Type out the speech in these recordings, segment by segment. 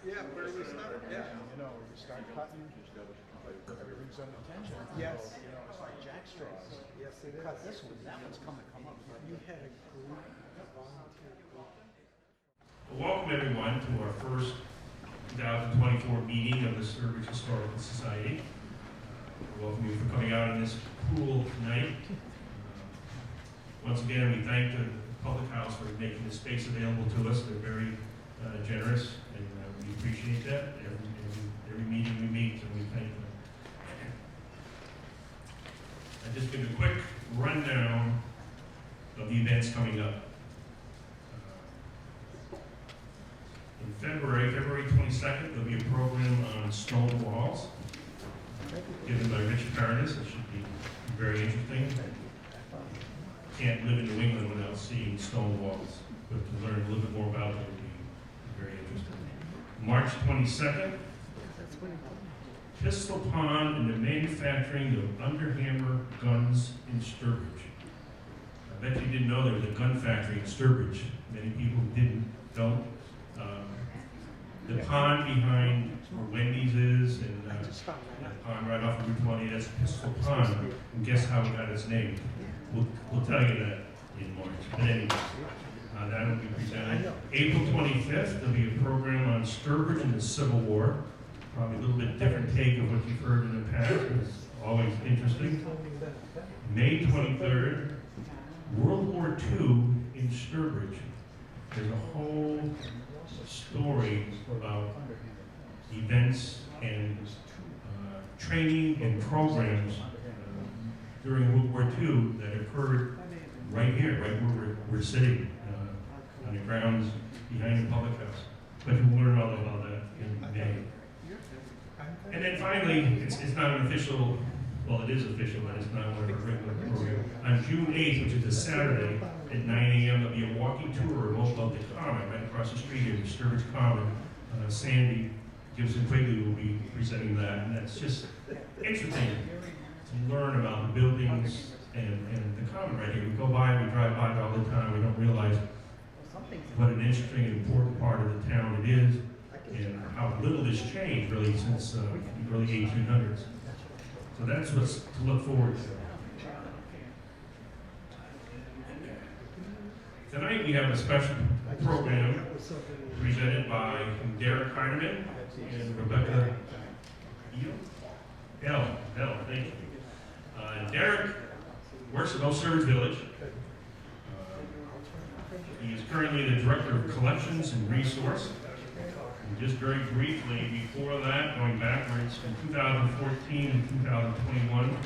Yeah, where do we start? Yeah. You know, you start cutting, everything's under tension. Yes. So, you know, it's like jack straws. Yes, it Cut is. this one, that one's come up. You had a group, a volunteer group. Welcome everyone to our first 2024 meeting of the Sturbridge Historical Society. Welcome you for coming out on this cool night. Once again, we thank the Public House for making the space available to us. They're very generous, and we appreciate that. Every meeting we meet, and we thank them. I'll just give a quick rundown of the events coming up. In February 22nd, there'll be a program on stone walls given by Rich Paradis. It should be very interesting. Can't live in New England without seeing stone walls, but to learn a little bit more about it would be very interesting. March 22nd, Pistol Pond and the manufacturing of underhammer guns in Sturbridge. I bet you didn't know there was a gun factory in Sturbridge. Many people don't. The pond behind where Wendy's is, and the pond right off of Route 20, that's Pistol Pond. And guess how it got its name? We'll tell you that in March. But anyway, that will be presented. April 25th, there'll be a program on Sturbridge and the Civil War. Probably a little bit different take of what you've heard in the past, but it's always interesting. May 23rd, World War II in Sturbridge. There's a whole story about events and training and programs during World War II that occurred right here, right where we're sitting, on the grounds behind the Public House. But we'll learn all about that in May. And then finally, it's not an official, well, it is official, but it's not one of our regular programs. On June 8th, which is a Saturday, at 9 a.m., there'll be a walking tour of the Common, right across the street here, the Sturbridge Common. Sandy Gibson Quigley will be presenting that, and that's just interesting to learn about the buildings and the Common right here. We go by, we drive by it all the time, we don't realize what an interesting and important part of the town it is, and how little has changed really since the early 1800s. So that's what's to look forward to. Tonight we have a special program presented by Derek Heineman and Rebecca Bell, thank you. Derek works at Old Sturbridge Village. He is currently the Director of Collections and Resource. And just very briefly, before that, going backwards, from 2014 and 2021,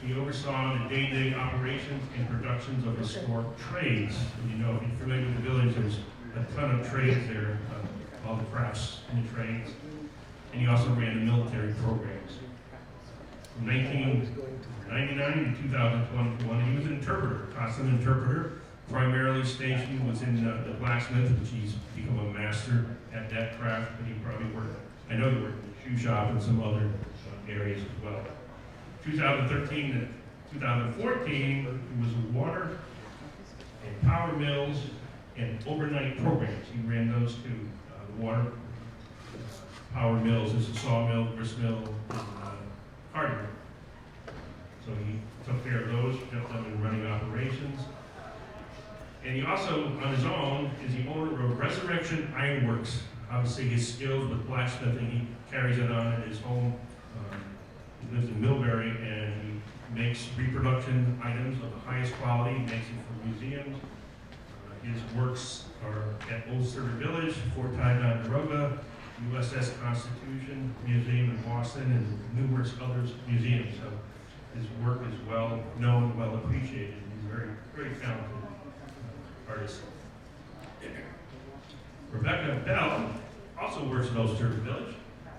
he oversaw the day-to-day operations and productions of historic trades. And you know, if you're familiar with the village, there's a ton of trades there, all the crafts and the trades. And he also ran the military programs. From 1999 to 2021, he was an interpreter, constant interpreter. Primarily stationed was in the blacksmith, which he's become a master at that craft, but he probably worked, I know he worked in the shoe shop and some other areas as well. 2013 to 2014, he was water and power mills and overnight programs. He ran those two, the water power mills, there's a sawmill, grist mill, and carding. So he took care of those, kept them in running operations. And he also, on his own, is the owner of Resurrection Ironworks. Obviously, his skills with blacksmithing, he carries it on at his home. He lives in Millbury, and he makes reproduction items of the highest quality. He makes it for museums. His works are at Old Sturbridge Village, Fort Ticonderoga, USS Constitution Museum in Boston, and numerous other museums. So his work is well known, well appreciated. He's very, very talented artist. Rebecca Bell also works at Old Sturbridge Village.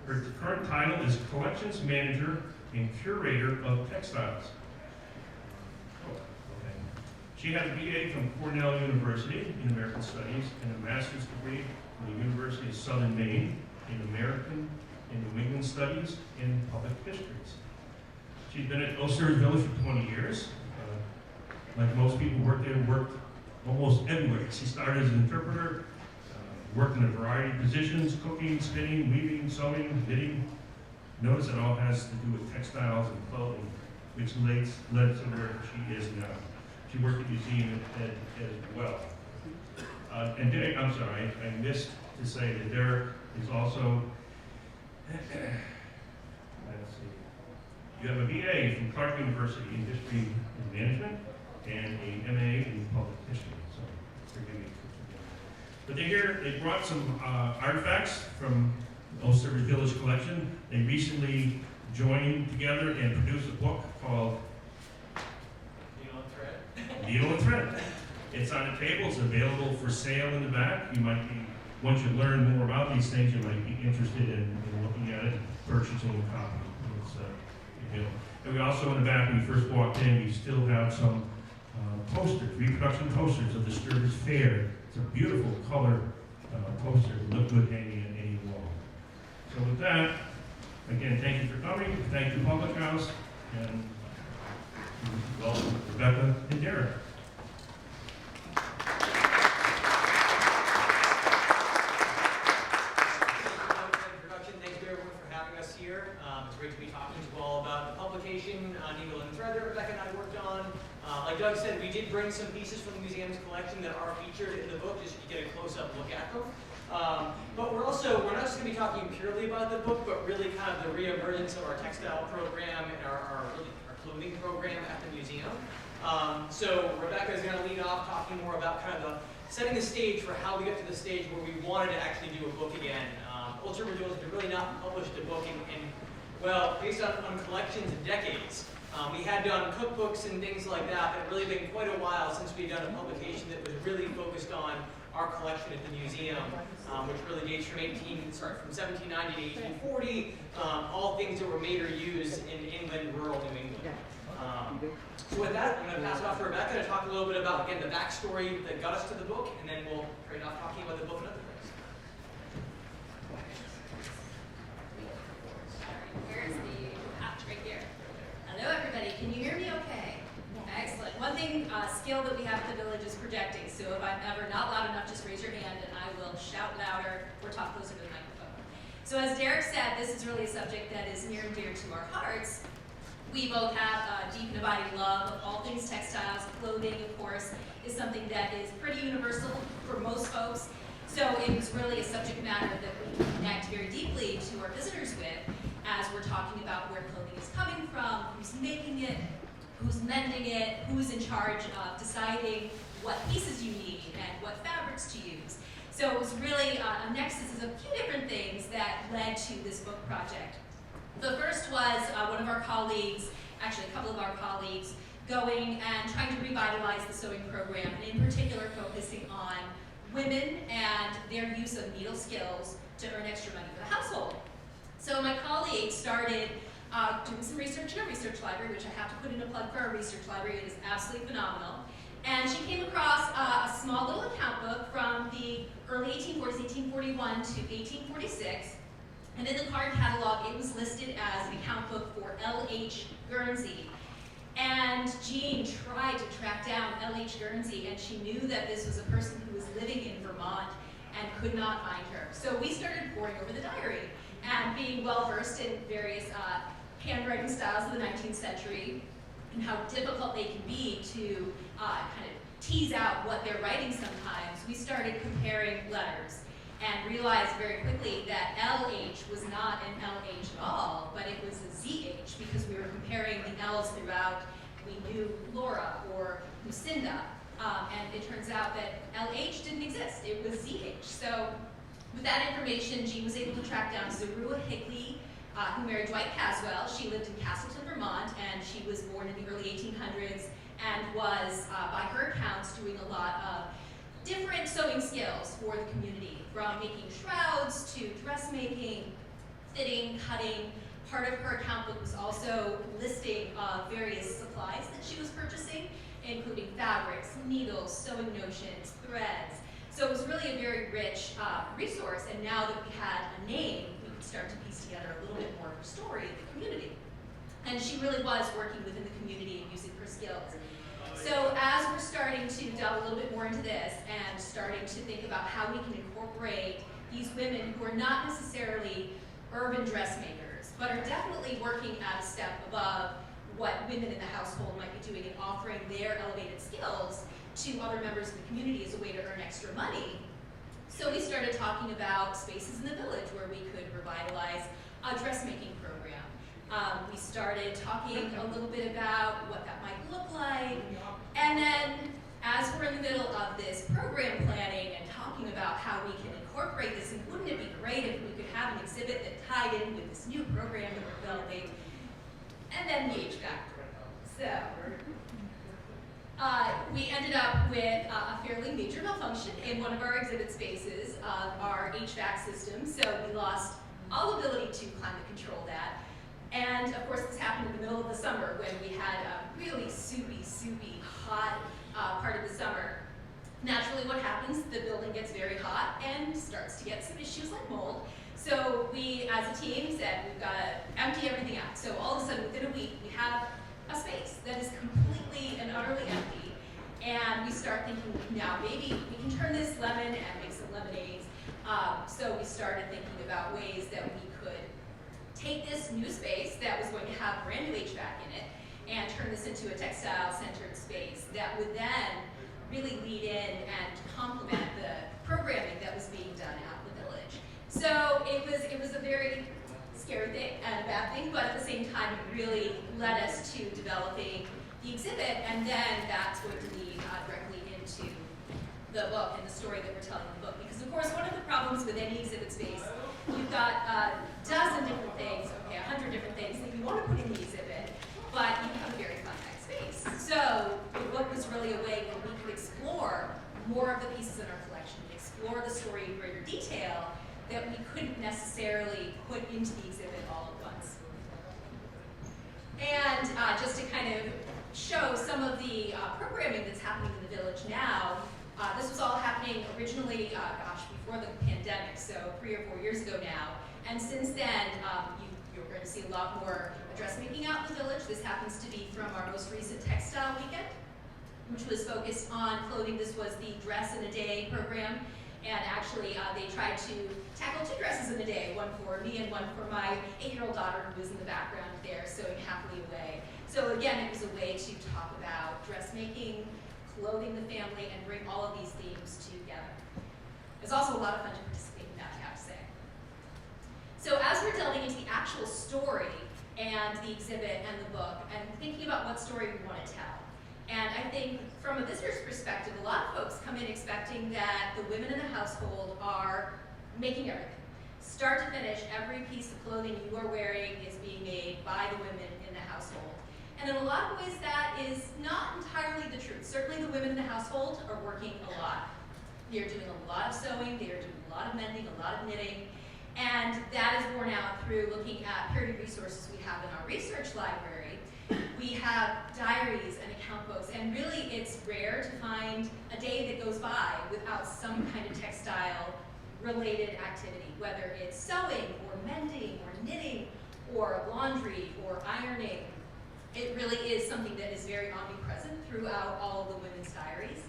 Her current title is Collections Manager and Curator of Textiles. She has a BA from Cornell University in American Studies and a master's degree from the University of Southern Maine in American and New England Studies and Public Histories. She's been at Old Sturbridge Village for 20 years. Like most people work there, worked almost everywhere. She started as an interpreter, Worked in a variety of positions: cooking, spinning, weaving, sewing, knitting. Notice it all has to do with textiles and clothing, which led to where she is now. She worked at the museum as well. And Derek, I'm sorry, I missed to say that Derek is also, let's see, you have a BA from Clark University in History and Management and a MA in Public History, so forgive me. But they brought some artifacts from the Old Sturbridge Village collection. They recently joined together and produced a book called Needle and Thread. It's on the table. It's available for sale in the back. You might be, once you learn more about these things, you might be interested in looking at it and purchasing a copy. It's available. And we also, in the back, when you first walked in, we still have some posters, reproduction posters of the Sturbridge Fair. It's a beautiful color poster. It would look good hanging on any wall. So with that, again, thank you for coming. Thank you, Public House, and welcome Rebecca and Derek. Thank you everyone for having us here. It's great to be talking to you all about the publication, Needle and Thread, that Rebecca and I worked on. Like Doug said, we did bring some pieces from the museum's collection that are featured in the book, just so you get a close-up look at them. But we're not just going to be talking purely about the book, but really kind of the re-emergence of our textile program and our clothing program at the museum. So Rebecca is going to lead off talking more about kind of setting the stage for how we got to the stage where we wanted to actually do a book again. Old Sturbridge Village had really not published a book well, based on collections in decades. We had done cookbooks and things like that, but it really been quite a while since we had done a publication that was really focused on our collection at the museum, which really dates from 1790 to 1840, all things that were made or used in England, rural New England. So with that, I'm going to pass it off to Rebecca to talk a little bit about, again, the backstory that got us to the book, and then we'll trade off talking about the book and other things. Where's the right here? Hello, everybody. Can you hear me okay? Excellent. One thing, skill that we have at the village is projecting. So if I'm ever not loud enough, just raise your hand and I will shout louder or talk closer to the microphone. So as Derek said, this is really a subject that is near and dear to our hearts. We both have a deep and abiding love of all things textiles. Clothing, of course, is something that is pretty universal for most folks. So it was really a subject matter that we connect very deeply to our visitors with as we're talking about where clothing is coming from, who's making it, who's mending it, who's in charge of deciding what pieces you need and what fabrics to use. So it was really a nexus of a few different things that led to this book project. The first was one of our colleagues, actually a couple of our colleagues, going and trying to revitalize the sewing program, and in particular focusing on women and their use of needle skills to earn extra money for the household. So my colleague started doing some research in a research library, which I have to put in a plug for our research library. It is absolutely phenomenal. And she came across a small little account book from the early 1840s, 1841 to 1846. And in the card catalog, it was listed as an account book for L.H. Guernsey. And Jean tried to track down L.H. Guernsey, and she knew that this was a person who was living in Vermont and could not find her. So we started poring over the diary. And being well-versed in various handwriting styles of the 19th century and how difficult they can be to kind of tease out what they're writing sometimes, we started comparing letters and realized very quickly that LH was not an LH at all, but it was a ZH because we were comparing the L's throughout. We knew Laura or Lucinda, and it turns out that LH didn't exist. It was ZH. So with that information, Jean was able to track down Zorua Hickley, who married Dwight Caswell. She lived in Castleton, Vermont, and she was born in the early 1800s and was, by her accounts, doing a lot of different sewing skills for the community, from making shrouds to dressmaking, fitting, cutting. Part of her account book was also listing various supplies that she was purchasing, including fabrics, needles, sewing notions, threads. So it was really a very rich resource, and now that we had a name, we could start to piece together a little bit more of her story of the community. And she really was working within the community and using her skills. So as we're starting to delve a little bit more into this and starting to think about how we can incorporate these women who are not necessarily urban dressmakers, but are definitely working at a step above what women in the household might be doing and offering their elevated skills to other members of the community as a way to earn extra money. So we started talking about spaces in the village where we could revitalize a dressmaking program. We started talking a little bit about what that might look like, and then as we're in the middle of this program planning and talking about how we can incorporate this, and wouldn't it be great if we could have an exhibit that tied in with this new program that we're developing, and then the HVAC. So we ended up with a fairly major malfunction in one of our exhibit spaces of our HVAC system, so we lost all ability to climate control that. And of course this happened in the middle of the summer when we had a really soupy, hot part of the summer. Naturally what happens, the building gets very hot and starts to get some issues like mold. So we, as a team, said we've got to empty everything out. So all of a sudden, within a week, we have a space that is completely and utterly empty. And we start thinking, now maybe we can turn this lemon and make some lemonades. So we started thinking about ways that we could take this new space that was going to have brand new HVAC in it and turn this into a textile-centered space that would then really lead in and complement the programming that was being done out in the village. So it was a very scary thing and a bad thing, but at the same time it really led us to developing the exhibit, and then that's going to lead directly into the book and the story that we're telling in the book. Because of course one of the problems with any exhibit space, you've got a dozen different things, okay, 100 different things that you want to put in the exhibit, but you have a very finite space. So the book was really a way where we could explore more of the pieces in our collection, explore the story in greater detail that we couldn't necessarily put into the exhibit all at once. And just to kind of show some of the programming that's happening in the village now, this was all happening originally, before the pandemic, so 3 or 4 years ago now. And since then, you're going to see a lot more dressmaking out in the village. This happens to be from our most recent textile weekend, which was focused on clothing. This was the Dress in a Day program. And actually, they tried to tackle 2 dresses in a day, one for me and one for my 8-year-old daughter who was in the background there sewing happily away. So again, it was a way to talk about dressmaking, clothing the family, and bring all of these themes together. It's also a lot of fun to participate in that, I have to say. So as we're delving into the actual story and the exhibit and the book, and thinking about what story we want to tell, and I think from a visitor's perspective, a lot of folks come in expecting that the women in the household are making everything. Start to finish, every piece of clothing you are wearing is being made by the women in the household. And in a lot of ways that is not entirely the truth. Certainly the women in the household are working a lot. They're doing a lot of sewing, they are doing a lot of mending, a lot of knitting, and that is borne out through looking at period resources we have in our research library. We have diaries and account books, and really it's rare to find a day that goes by without some kind of textile-related activity, whether it's sewing or mending or knitting or laundry or ironing. It really is something that is very omnipresent throughout all of the women's diaries.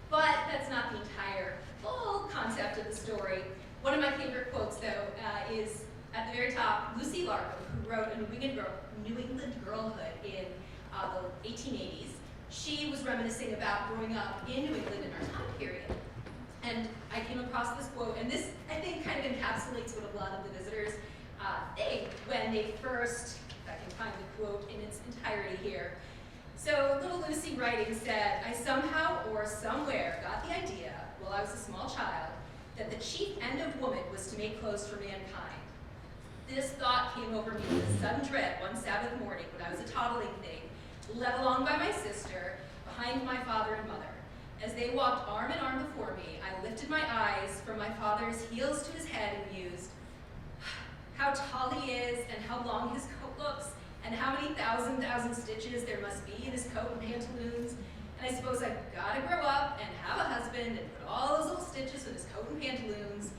But that's not the entire full concept of the story. One of my favorite quotes, though, is at the very top, Lucy Larcombe, who wrote A New England Girlhood in the 1880s. She was reminiscing about growing up in New England in our time period. And I came across this quote, and this, I think, kind of encapsulates what a lot of the visitors think when they first, if I can find the quote in its entirety here. So little Lucy writing said, "I somehow or somewhere got the idea, while I was a small child, that the chief end of woman was to make clothes for mankind. This thought came over me with a sudden dread one Sabbath morning when I was a toddling thing, led along by my sister, behind my father and mother. As they walked arm in arm before me, I lifted my eyes from my father's heels to his head and mused, how tall he is and how long his coat looks, and how many thousand stitches there must be in his coat and pantaloons. And I suppose I've got to grow up and have a husband and put all those little stitches in his coat and pantaloons.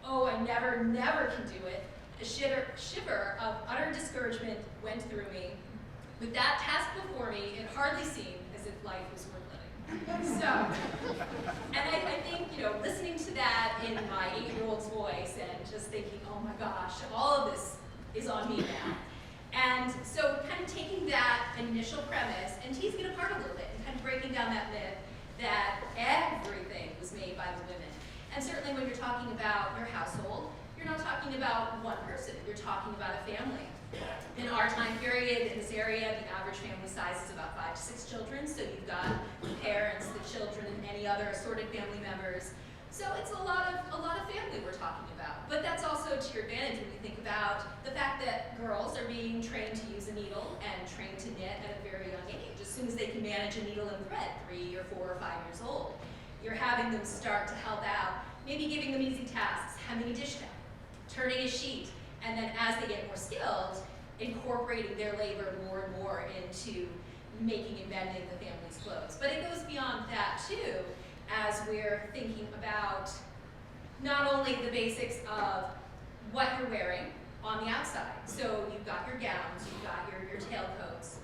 Oh, I never can do it." A shiver of utter discouragement went through me. With that task before me, it hardly seemed as as if life was worth living. So, and I think, listening to that in my 8-year-old's voice and just thinking, oh my gosh, all of this is on me now. And so kind of taking that initial premise and teasing it apart a little bit and kind of breaking down that myth that everything was made by the women. And certainly when you're talking about your household, you're not talking about one person, you're talking about a family. In our time period, in this area, the average family size is about 5 to 6 children, so you've got the parents, the children, and any other assorted family members. So it's a lot of family we're talking about. But that's also to your advantage when you think about the fact that girls are being trained to use a needle and trained to knit at a very young age. As soon as they can manage a needle and thread, 3 or 4 or 5 years old, you're having them start to help out, maybe giving them easy tasks, hemming a dish towel, turning a sheet, and then as they get more skilled, incorporating their labor more and more into making and mending the family's clothes. But it goes beyond that too, as we're thinking about not only the basics of what you're wearing on the outside. So you've got your gowns, you've got your tailcoats.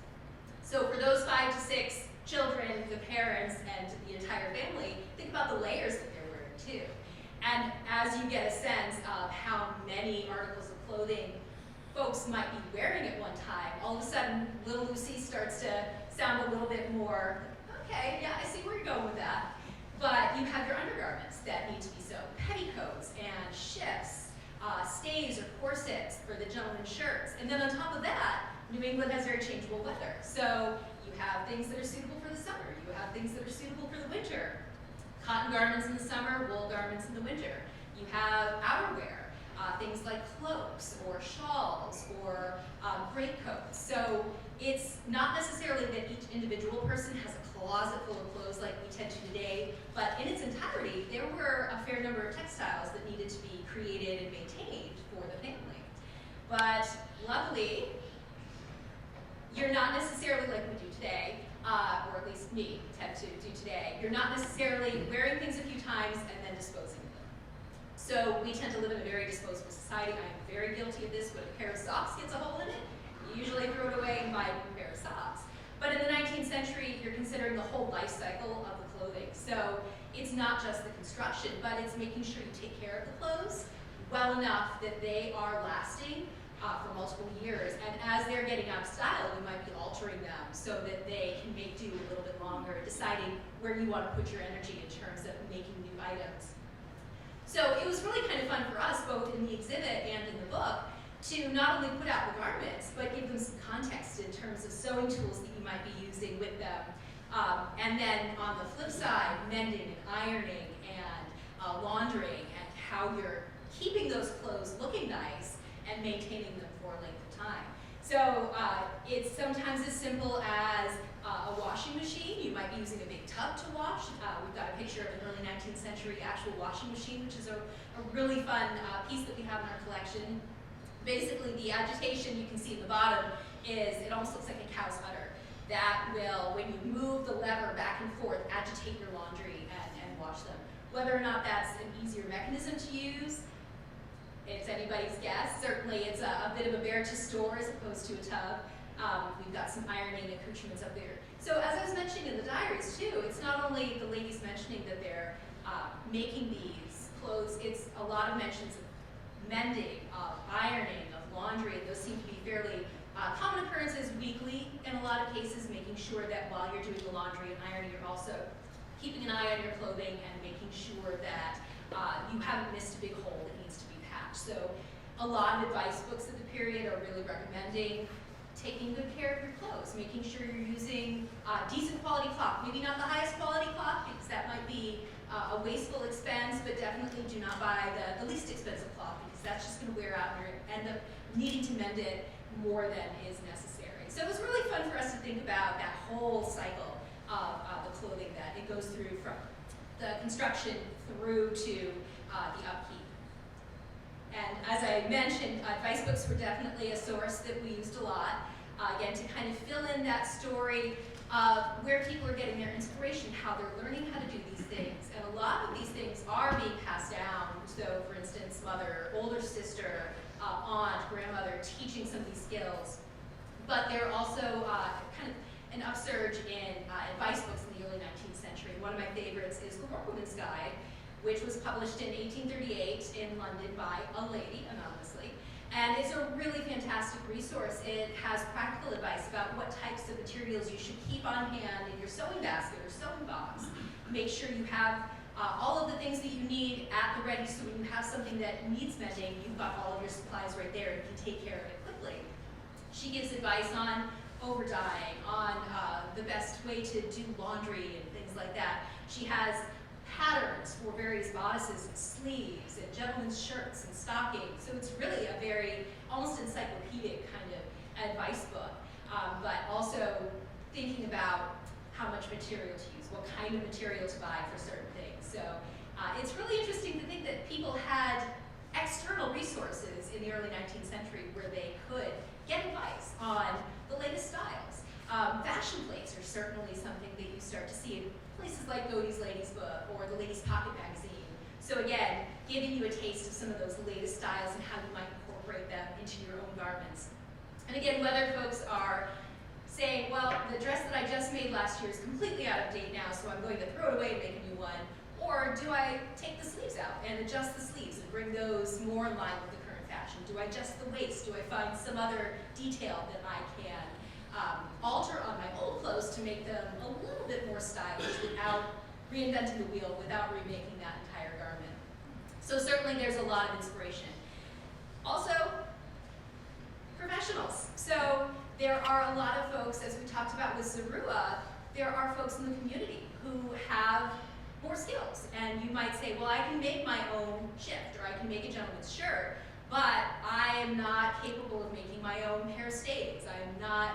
So for those 5 to 6 children, the parents, and the entire family, think about the layers that they're wearing too. And as you get a sense of how many articles of clothing folks might be wearing at one time, all of a sudden, little Lucy starts to sound a little bit more, okay, yeah, I see where you're going with that. But you have your undergarments that need to be sewn, petticoats and shifts, stays or corsets for the gentlemen's shirts. And then on top of that, New England has very changeable weather. So you have things that are suitable for the summer. You have things that are suitable for the winter. Cotton garments in the summer, wool garments in the winter. You have outerwear, things like cloaks or shawls or greatcoats. So it's not necessarily that each individual person has a closet full of clothes like we tend to today, but in its entirety, there were a fair number of textiles that needed to be created and maintained for the family. But luckily, you're not necessarily like we do today, or at least me tend to do today. You're not necessarily wearing things a few times and then disposing of them. So we tend to live in a very disposable society. I am very guilty of this. When a pair of socks gets a hole in it, you usually throw it away and buy a new pair of socks. But in the 19th century, you're considering the whole life cycle of the clothing. So it's not just the construction, but it's making sure you take care of the clothes well enough that they are lasting for multiple years. And as they're getting out of style, you might be altering them so that they can make do a little bit longer, deciding where you want to put your energy in terms of making new items. So it was really kind of fun for us, both in the exhibit and in the book, to not only put out the garments, but give them some context in terms of sewing tools that you might be using with them. And then on the flip side, mending and ironing and laundering and how you're keeping those clothes looking nice and maintaining them for a length of time. So it's sometimes as simple as a washing machine. You might be using a big tub to wash. We've got a picture of an early 19th century actual washing machine, which is a really fun piece that we have in our collection. Basically, the agitation you can see in the bottom is, it almost looks like a cow's udder. That will, when you move the lever back and forth, agitate your laundry and wash them. Whether or not that's an easier mechanism to use, it's anybody's guess. Certainly, it's a bit of a bear to store as opposed to a tub. We've got some ironing accoutrements up there. So as I was mentioning in the diaries too, it's not only the ladies mentioning that they're making these clothes, it's a lot of mentions of mending, of ironing, of laundry, and those seem to be fairly common occurrences weekly in a lot of cases, making sure that while you're doing the laundry and ironing, you're also keeping an eye on your clothing and making sure that you haven't missed a big hole that needs to be patched. So a lot of advice books of the period are really recommending taking good care of your clothes, making sure you're using decent quality cloth. Maybe not the highest quality cloth, because that might be a wasteful expense, but definitely do not buy the least expensive cloth, because that's just going to wear out and you're end up needing to mend it more than is necessary. So it was really fun for us to think about that whole cycle of the clothing that it goes through, from the construction through to the upkeep. And as I mentioned, advice books were definitely a source that we used a lot, again, to kind of fill in that story of where people are getting their inspiration, how they're learning how to do these things. And a lot of these things are being passed down. So, for instance, mother, older sister, aunt, grandmother teaching some of these skills. But they're also kind of an upsurge in advice books in the early 19th century. One of my favorites is The Workwoman's Guide, which was published in 1838 in London by a lady, anonymously. And it's a really fantastic resource. It has practical advice about what types of materials you should keep on hand in your sewing basket or sewing box. Make sure you have all of the things that you need at the ready, so when you have something that needs mending, you've got all of your supplies right there and you can take care of it quickly. She gives advice on over-dyeing, on the best way to do laundry and things like that. She has patterns for various bodices and sleeves and gentlemen's shirts and stockings. So it's really a very almost encyclopedic kind of advice book, but also thinking about how much material to use, what kind of material to buy for certain things. So it's really interesting to think that people had external resources in the early 19th century where they could get advice on the latest styles. Fashion plates are certainly something that you start to see in places like Godey's Ladies Book or the Ladies Pocket Magazine. So again, giving you a taste of some of those latest styles and how you might incorporate them into your own garments. And again, whether folks are saying, well, the dress that I just made last year is completely out of date now, so I'm going to throw it away and make a new one, or do I take the sleeves out and adjust the sleeves and bring those more in line with the current fashion? Do I adjust the waist? Do I find some other detail that I can alter on my old clothes to make them a little bit more stylish without reinventing the wheel, without remaking that entire garment? So certainly there's a lot of inspiration. Also, professionals. So there are a lot of folks, as we talked about with Zorua, there are folks in the community who have more skills. And you might say, well, I can make my own shift, or I can make a gentleman's shirt, but I am not capable of making my own pair of stays. I'm not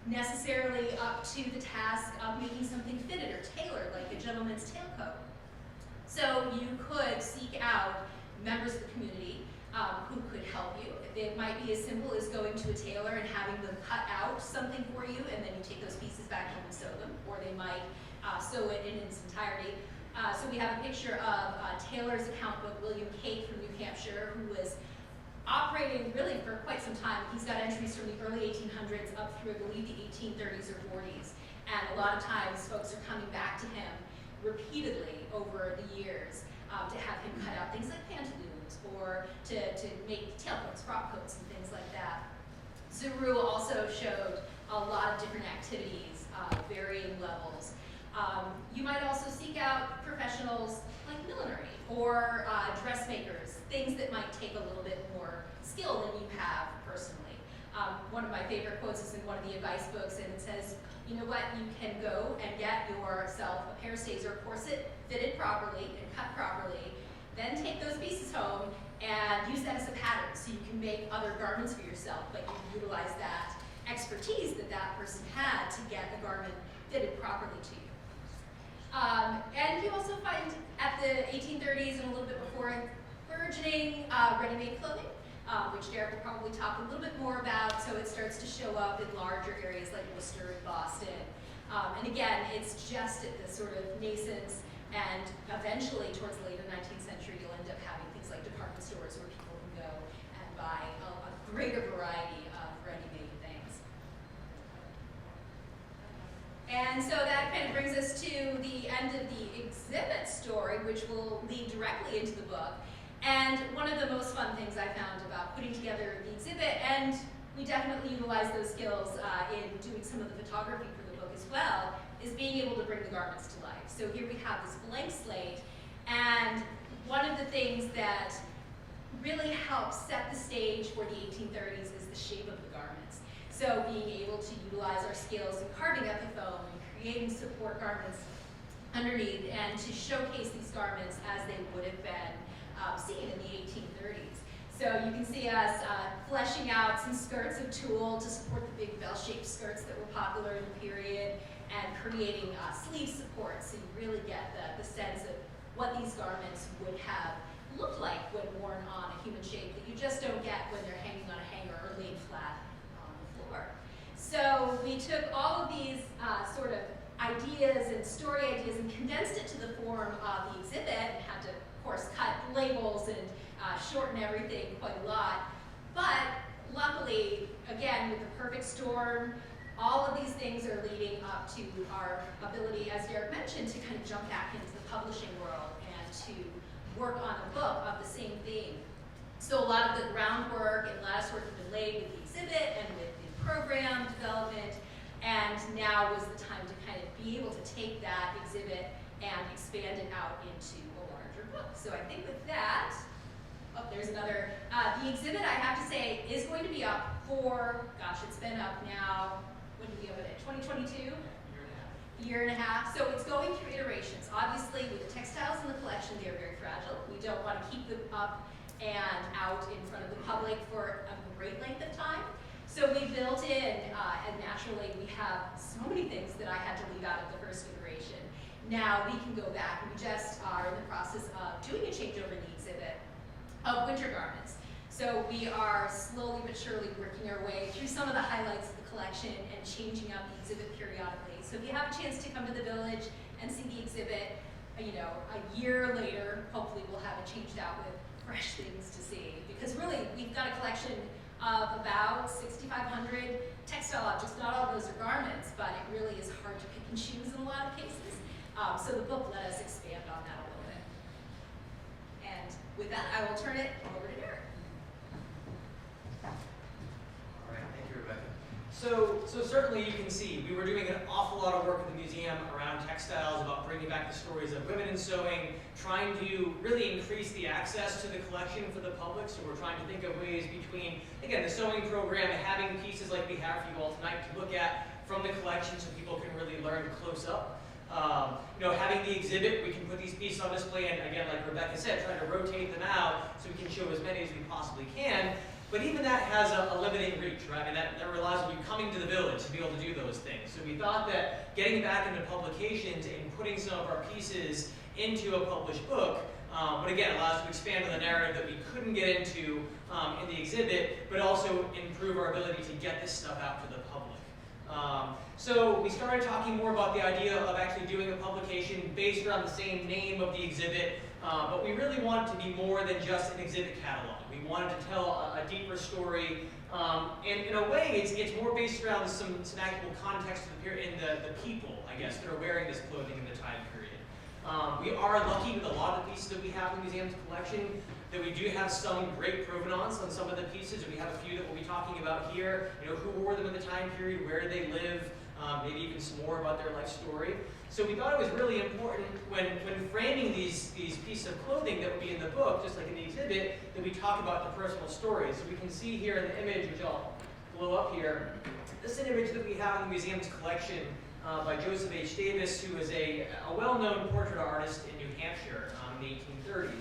necessarily up to the task of making something fitted or tailored, like a gentleman's tailcoat. So you could seek out members of the community who could help you. It might be as simple as going to a tailor and having them cut out something for you, and then you take those pieces back home and sew them, or they might sew it in its entirety. So we have a picture of Taylor's account book, William Cate from New Hampshire, who was operating really for quite some time. He's got entries from the early 1800s up through, I believe, the 1830s or 40s. And a lot of times folks are coming back to him repeatedly over the years to have him cut out things like pantaloons or to make tailcoats, frock coats, and things like that. Zorua also showed a lot of different activities, varying levels. You might also seek out professionals like millinery or dressmakers, things that might take a little bit more skill than you have personally. One of my favorite quotes is in one of the advice books, and it says, you know what, you can go and get yourself a pair of stays or a corset fitted properly and cut properly, then take those pieces home and use that as a pattern so you can make other garments for yourself, but you utilize that expertise that that person had to get the garment fitted properly to you. And you also find at the 1830s and a little bit before burgeoning ready-made clothing, which Derek will probably talk a little bit more about. So it starts to show up in larger areas like Worcester and Boston. And again, it's just at the sort of nascence, and eventually towards the later 19th century, you'll end up having things like department stores where people can go and buy a greater variety of ready-made things. And so that kind of brings us to the end of the exhibit story, which will lead directly into the book. And one of the most fun things I found about putting together the exhibit, and we definitely utilize those skills in doing some of the photography for the book as well, is being able to bring the garments to life. So here we have this blank slate, and one of the things that really helps set the stage for the 1830s is the shape of the garments. So being able to utilize our skills in carving up the foam and creating support garments underneath, and to showcase these garments as they would have been seen in the 1830s. So you can see us fleshing out some skirts of tulle to support the big bell-shaped skirts that were popular in the period, and creating sleeve supports, so you really get the sense of what these garments would have looked like when worn on a human shape that you just don't get when they're hanging on a hanger or laid flat on the floor. So we took all of these sort of ideas and story ideas and condensed it to the form of the exhibit, and had to, of course, cut labels and shorten everything quite a lot. But luckily, again, with the perfect storm, All of these things are leading up to our ability, as Derek mentioned, to kind of jump back into the publishing world and to work on a book of the same theme. So a lot of the groundwork and lattice work has been laid with the exhibit and with the program development, and now was the time to kind of be able to take that exhibit and expand it out into a larger book. So I think with that, oh, there's another, the exhibit, I have to say, is going to be up for, gosh, it's been up now, when did we open it, 2022? Year and a half. So it's going through iterations. Obviously, with the textiles in the collection, they're very fragile. We don't want to keep them up and out in front of the public for a great length of time. So we built in, and naturally we have so many things that I had to leave out of the first iteration. Now we can go back, and we just are in the process of doing a changeover in the exhibit of winter garments. So we are slowly but surely working our way through some of the highlights of the collection and changing up the exhibit periodically. So if you have a chance to come to the village and see the exhibit, you know, a year later, hopefully we'll have it changed out with fresh things to see. Because really, we've got a collection of about 6,500 textile objects. Not all of those are garments, but it really is hard to pick and choose in a lot of cases. So the book let us expand on that a little bit. And with that, I will turn it over to Derek. All right, thank you, Rebecca. So certainly you can see we were doing an awful lot of work at the museum around textiles, about bringing back the stories of women in sewing, trying to really increase the access to the collection for the public. So we're trying to think of ways between, again, the sewing program and having pieces like we have for you all tonight to look at from the collection so people can really learn close up. You know, having the exhibit, we can put these pieces on display, and again, like Rebecca said, trying to rotate them out so we can show as many as we possibly can. But even that has a limiting reach, right? I mean, that relies on you coming to the village to be able to do those things. So we thought that getting back into publications and putting some of our pieces into a published book, but again, allows us to expand on the narrative that we couldn't get into in the exhibit, but also improve our ability to get this stuff out to the public. So we started talking more about the idea of actually doing a publication based around the same name of the exhibit, but we really wanted to be more than just an exhibit catalog. We wanted to tell a deeper story, and in a way, it's more based around some actual context of the period and the people, I guess, that are wearing this clothing in the time period. We are lucky with a lot of the pieces that we have in the museum's collection that we do have some great provenance on some of the pieces, and we have a few that we'll be talking about here. You know, who wore them in the time period, where did they live, maybe even some more about their life story. So we thought it was really important when framing these pieces of clothing that would be in the book, just like in the exhibit, that we talk about the personal stories. So we can see here in the image, which I'll blow up here, this is an image that we have in the museum's collection by Joseph H. Davis, who is a well-known portrait artist in New Hampshire in the 1830s.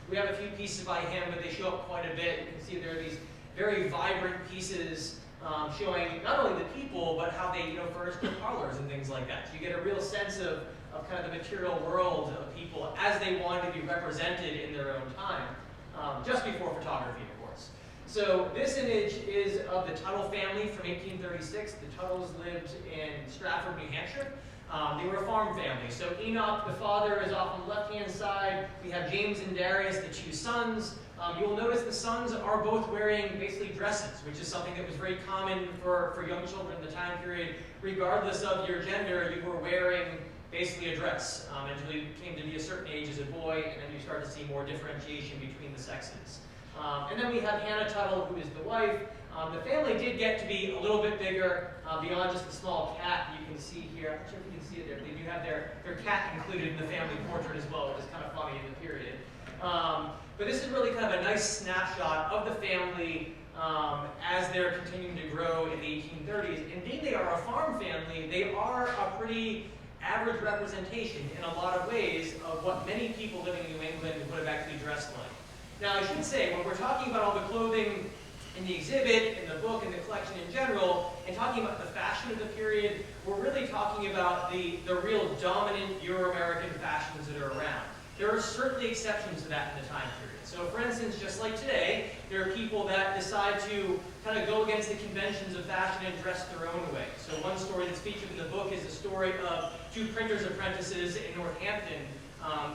We have a few pieces by him, but they show up quite a bit. You can see there are these very vibrant pieces showing not only the people, but how they, furnished their parlors and things like that. So you get a real sense of kind of the material world of people as they wanted to be represented in their own time, just before photography, of course. So this image is of the Tuttle family from 1836. The Tuttles lived in Stratford, New Hampshire. They were a farm family. So Enoch, the father, is off on the left-hand side. We have James and Darius, the two sons. You'll notice the sons are both wearing basically dresses, which is something that was very common for young children in the time period. Regardless of your gender, you were wearing basically a dress until you came to be a certain age as a boy, and then you start to see more differentiation between the sexes. And then we have Hannah Tuttle, who is the wife. The family did get to be a little bit bigger beyond just the small cat you can see here. I'm not sure if you can see it there. They do have their cat included in the family portrait as well, which is kind of funny in the period. But this is really kind of a nice snapshot of the family as they're continuing to grow in the 1830s. Indeed, they are a farm family. They are a pretty average representation in a lot of ways of what many people living in New England would have actually dressed like. Now, I should say, when we're talking about all the clothing in the exhibit, in the book, in the collection in general, and talking about the fashion of the period, we're really talking about the real dominant Euro-American fashions that are around. There are certainly exceptions to that in the time period. So for instance, just like today, there are people that decide to kind of go against the conventions of fashion and dress their own way. So one story that's featured in the book is the story of two printers' apprentices in Northampton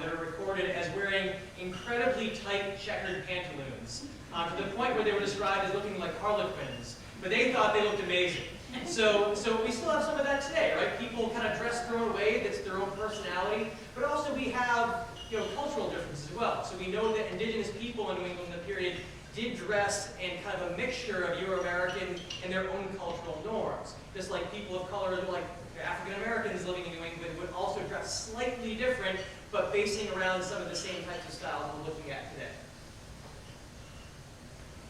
that are recorded as wearing incredibly tight checkered pantaloons, to the point where they were described as looking like harlequins. but they thought they looked amazing. So we still have some of that today, right? People kind of dress their own way, that's their own personality, but also we have, cultural differences as well. So we know that indigenous people in New England in the period did dress in kind of a mixture of Euro-American and their own cultural norms. Just like people of color, like African Americans living in New England would also dress slightly different, but basing around some of the same types of styles we're looking at today.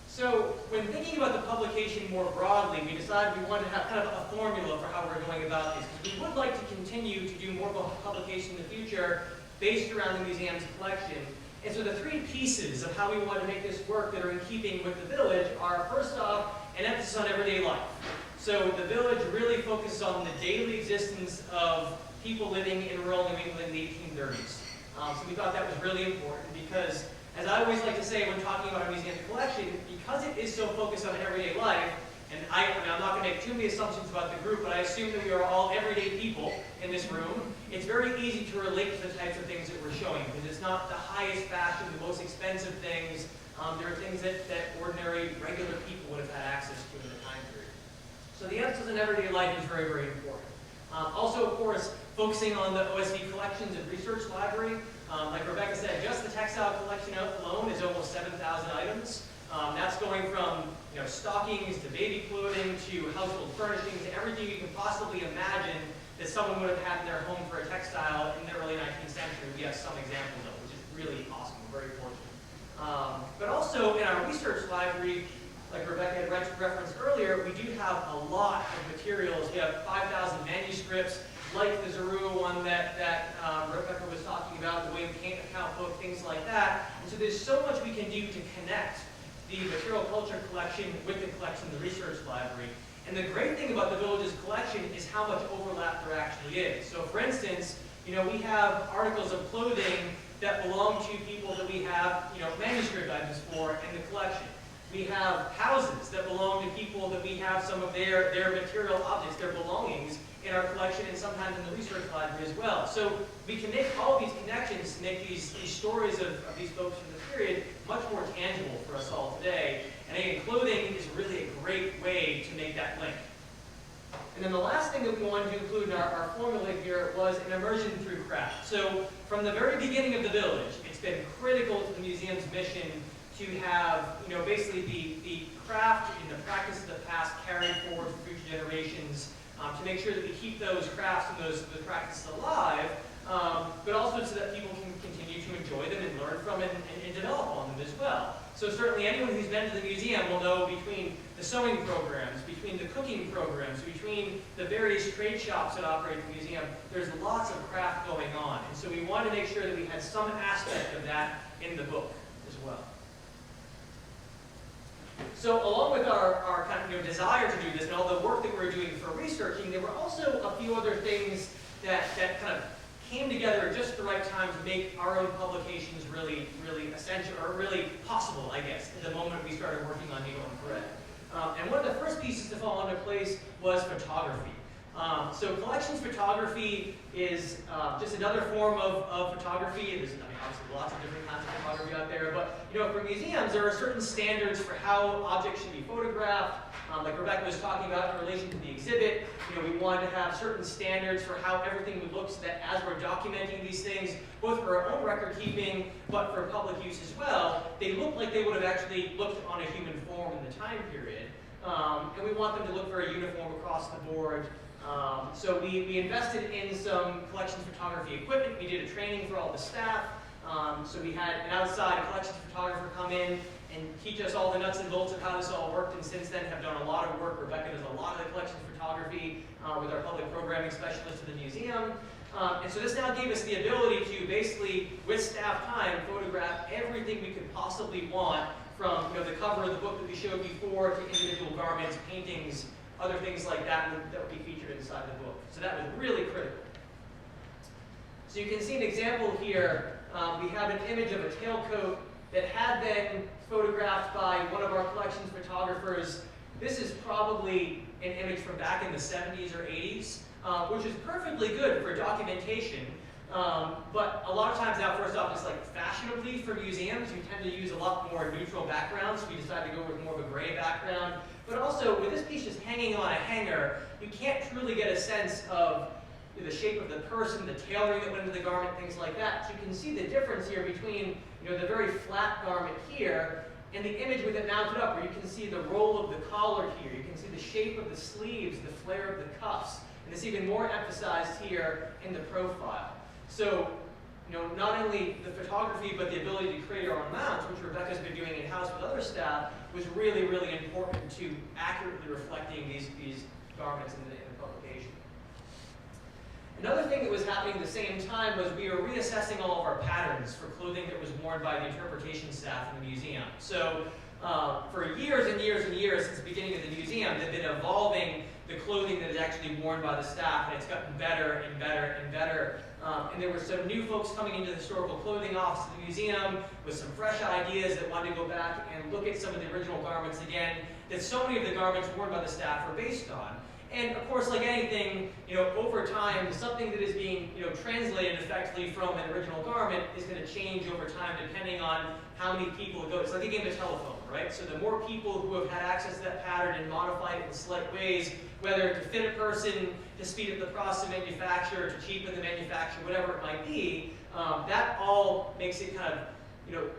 So when thinking about the publication more broadly, we decided we wanted to have kind of a formula for how we're going about this, because we would like to continue to do more publication in the future based around the museum's collection. And so the three pieces of how we want to make this work that are in keeping with the village are, first off, an emphasis on everyday life. So the village really focuses on the daily existence of people living in rural New England in the 1830s. So we thought that was really important because, as I always like to say when talking about a museum collection, because it is so focused on everyday life, and I'm not going to make too many assumptions about the group, but I assume that we are all everyday people in this room, it's very easy to relate to the types of things that we're showing, because it's not the highest fashion, the most expensive things. There are things that ordinary, regular people would have had access to in the time period. So the emphasis on everyday life is very, very important. Also, of course, focusing on the OSV collections and research library. Like Rebecca said, just the textile collection alone is almost 7,000 items. That's going from stockings to baby clothing to household furnishings, everything you can possibly imagine that someone would have had in their home for a textile in the early 19th century. We have some examples of, which is really awesome. We're very fortunate. But also in our research library, like Rebecca had referenced earlier, we do have a lot of materials. We have 5,000 manuscripts, like the Zorua one that Rebecca was talking about, the Wayne Kane account book, things like that. And so there's so much we can do to connect the material culture collection with the collection in the research library. And the great thing about the village's collection is how much overlap there actually is. So for instance, we have articles of clothing that belong to people that we have manuscript items for in the collection. We have houses that belong to people that we have some of their material objects, their belongings, in our collection and sometimes in the research library as well. So we can make all of these connections to make these stories of these folks from the period much more tangible for us all today. And again, clothing is really a great way to make that link. And then the last thing that we wanted to include in our formula here was an immersion through craft. So from the very beginning of the village, it's been critical to the museum's mission to have, basically the craft and the practice of the past carried forward for future generations, to make sure that we keep those crafts and those practices alive, but also so that people can continue to enjoy them and learn from and develop on them as well. So certainly anyone who's been to the museum will know between the sewing programs, between the cooking programs, between the various trade shops that operate the museum, there's lots of craft going on. And so we wanted to make sure that we had some aspect of that in the book as well. So along with our kind of desire to do this and all the work that we're doing for researching, there were also a few other things that kind of came together at just the right time to make our own publications really, really essential, or really possible, I guess, at the moment we started working on Needle and Thread. And one of the first pieces to fall into place was photography. So collections photography is just another form of photography. There's obviously lots of different kinds of photography out there, but for museums, there are certain standards for how objects should be photographed. Like Rebecca was talking about in relation to the exhibit, we wanted to have certain standards for how everything would look so that as we're documenting these things, both for our own record keeping, but for public use as well, they look like they would have actually looked on a human form in the time period. And we want them to look very uniform across the board. So we invested in some collections photography equipment. We did a training for all the staff. So we had an outside collections photographer come in and teach us all the nuts and bolts of how this all worked, and since then have done a lot of work. Rebecca does a lot of the collections photography with our public programming specialist at the museum. And so this now gave us the ability to basically, with staff time, photograph everything we could possibly want, from the cover of the book that we showed before to individual garments, paintings, other things like that that would be featured inside the book. So that was really critical. So you can see an example here. We have an image of a tailcoat that had been photographed by one of our collections photographers. This is probably an image from back in the 70s or 80s, which is perfectly good for documentation. But a lot of times now, first off, it's like fashionably for museums, you tend to use a lot more neutral backgrounds. So we decided to go with more of a gray background. But also, with this piece just hanging on a hanger, you can't truly get a sense of the shape of the person, the tailoring that went into the garment, things like that. So you can see the difference here between the very flat garment here and the image with it mounted up, where you can see the roll of the collar here. You can see the shape of the sleeves, the flare of the cuffs. And it's even more emphasized here in the profile. So, not only the photography, but the ability to create our own mounts, which Rebecca's been doing in-house with other staff, was really, really important to accurately reflecting these garments in the publication. Another thing that was happening at the same time was we were reassessing all of our patterns for clothing that was worn by the interpretation staff in the museum. So for years and years and years since the beginning of the museum, they've been evolving the clothing that is actually worn by the staff, and it's gotten better and better and better. And there were some new folks coming into the historical clothing office of the museum with some fresh ideas that wanted to go back and look at some of the original garments again, that so many of the garments worn by the staff are based on. And of course, like anything, over time, something that is being, translated effectively from an original garment is going to change over time depending on how many people it goes. It's like a game of telephone, right? So the more people who have had access to that pattern and modified it in slight ways, whether to fit a person, to speed up the process of manufacture, to cheapen the manufacture, whatever it might be, that all makes it kind of,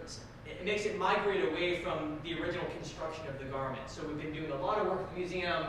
it makes it migrate away from the original construction of the garment. So we've been doing a lot of work at the museum,